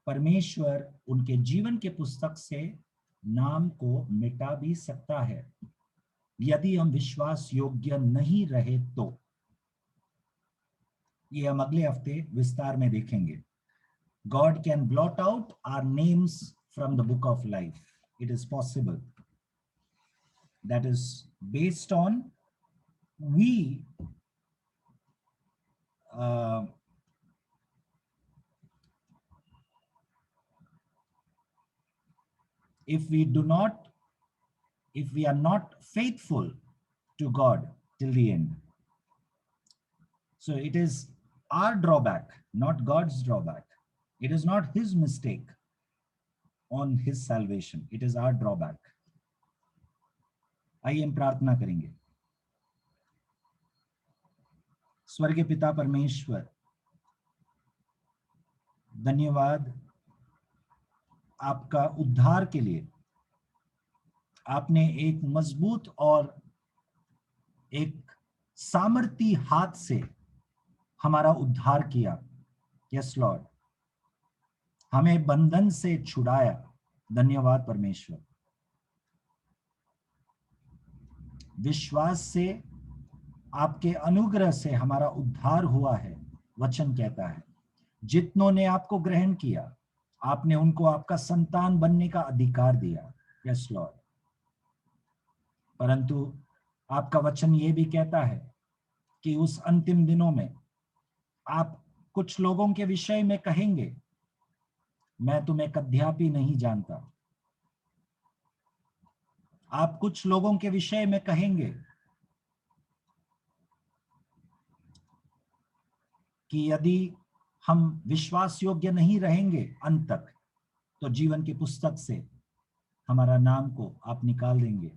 C: परमेश्वर उनके जीवन के पुस्तक से नाम को मिटा भी सकता है यदि हम विश्वास योग्य नहीं रहे तो। ये हम अगले हफ्ते विस्तार में देखेंगे। God can blot out our names from the book of life. It is possible. That is based on if we are not faithful to God till the end. So it is our drawback, not God's drawback. It is not his mistake on his salvation. It is our drawback. आइए हम प्रार्थना करेंगे। स्वर्गीय पिता परमेश्वर, धन्यवाद आपका उद्धार के लिए। आपने एक मजबूत और एक सामर्थी हाथ से हमारा उद्धार किया। यस लॉर्ड, हमें बंधन से छुड़ाया। धन्यवाद परमेश्वर। विश्वास से, आपके अनुग्रह से हमारा उद्धार हुआ है। वचन कहता है जितनों ने आपको ग्रहण किया, आपने उनको आपका संतान बनने का अधिकार दिया। यस लॉर्ड, परंतु आपका वचन ये भी कहता है कि उस अंतिम दिनों में आप कुछ लोगों के विषय में कहेंगे, मैं तुम्हें कद्यापि नहीं जानता। आप कुछ लोगों के विषय में कहेंगे कि यदि हम विश्वास योग्य नहीं रहेंगे अंत तक, तो जीवन की पुस्तक से हमारा नाम को आप निकाल देंगे।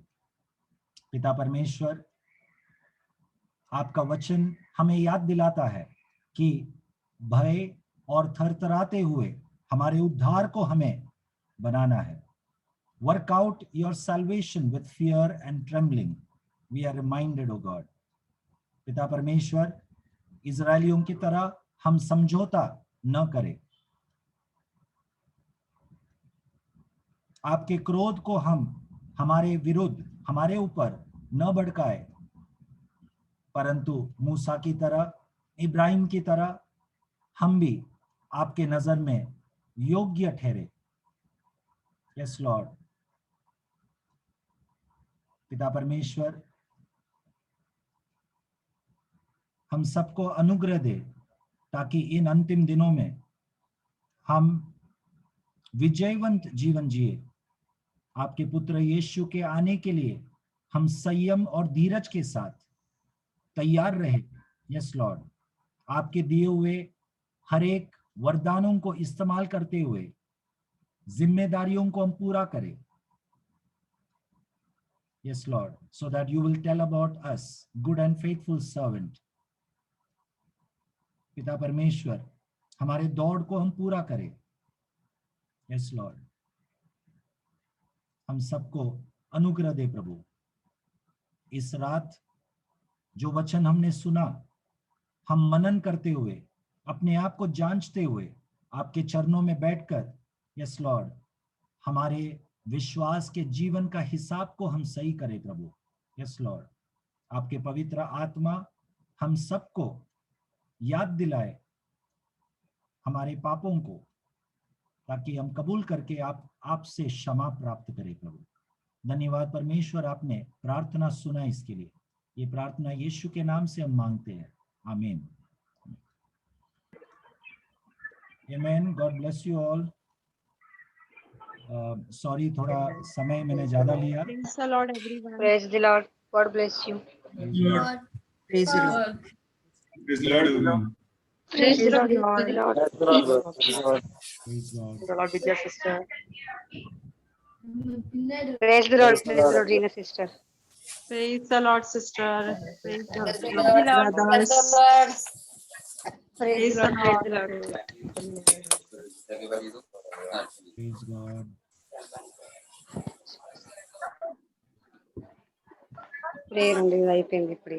C: पिता परमेश्वर, आपका वचन हमें याद दिलाता है कि भय और थरथराते हुए हमारे उद्धार को हमें बनाना है। Work out your salvation with fear and trembling. We are reminded, O God. पिता परमेश्वर, इजरायलियों की तरह हम समझौता न करें। आपके क्रोध को हम हमारे विरुद्ध, हमारे ऊपर न भड़काए, परंतु मूसा की तरह, इब्राहिम की तरह हम भी आपके नजर में योग्य ठहरे। यस लॉर्ड, पिता परमेश्वर, हम सबको अनुग्रह दे ताकि इन अंतिम दिनों में हम विजयवंत जीवन जिए। आपके पुत्र यीशु के आने के लिए हम संयम और धीरज के साथ तैयार रहे। यस लॉर्ड, आपके दिए हुए हर एक वरदानों को इस्तेमाल करते हुए जिम्मेदारियों को हम पूरा करें। Yes, Lord, so that you will tell about us, good and faithful servant. पिता परमेश्वर, हमारे दौड़ को हम पूरा करें। Yes, Lord, हम सबको अनुग्रह दे प्रभु। इस रात जो वचन हमने सुना, हम मनन करते हुए, अपने आप को जांचते हुए, आपके चरणों में बैठकर, यस लॉर्ड, हमारे विश्वास के जीवन का हिसाब को हम सही करें प्रभु। यस लॉर्ड, आपके पवित्र आत्मा हम सबको याद दिलाए हमारे पापों को, ताकि हम कबूल करके आपसे क्षमा प्राप्त करें प्रभु। धन्यवाद परमेश्वर, आपने प्रार्थना सुना इसके लिए। ये प्रार्थना यीशु के नाम से हम मांगते हैं, आमीन। आमीन। God bless you all. Sorry, थोड़ा समय मैंने ज्यादा लिया।
E: Praise the Lord, everyone.
N: Praise the Lord. God bless you.
A: Lord.
F: Praise the Lord.
H: Praise the Lord, everyone.
N: Praise the Lord.
C: Praise Lord.
N: The Lord with your sister. Praise the Lord. Praise the Lord, Rina sister.
E: Praise the Lord, sister. Praise the Lord,
N: Praise
E: brothers.
N: the Lord.
E: Praise the Lord.
C: Praise God.
N: Prayer ఉంది అయిపోయింది ఇప్పుడు.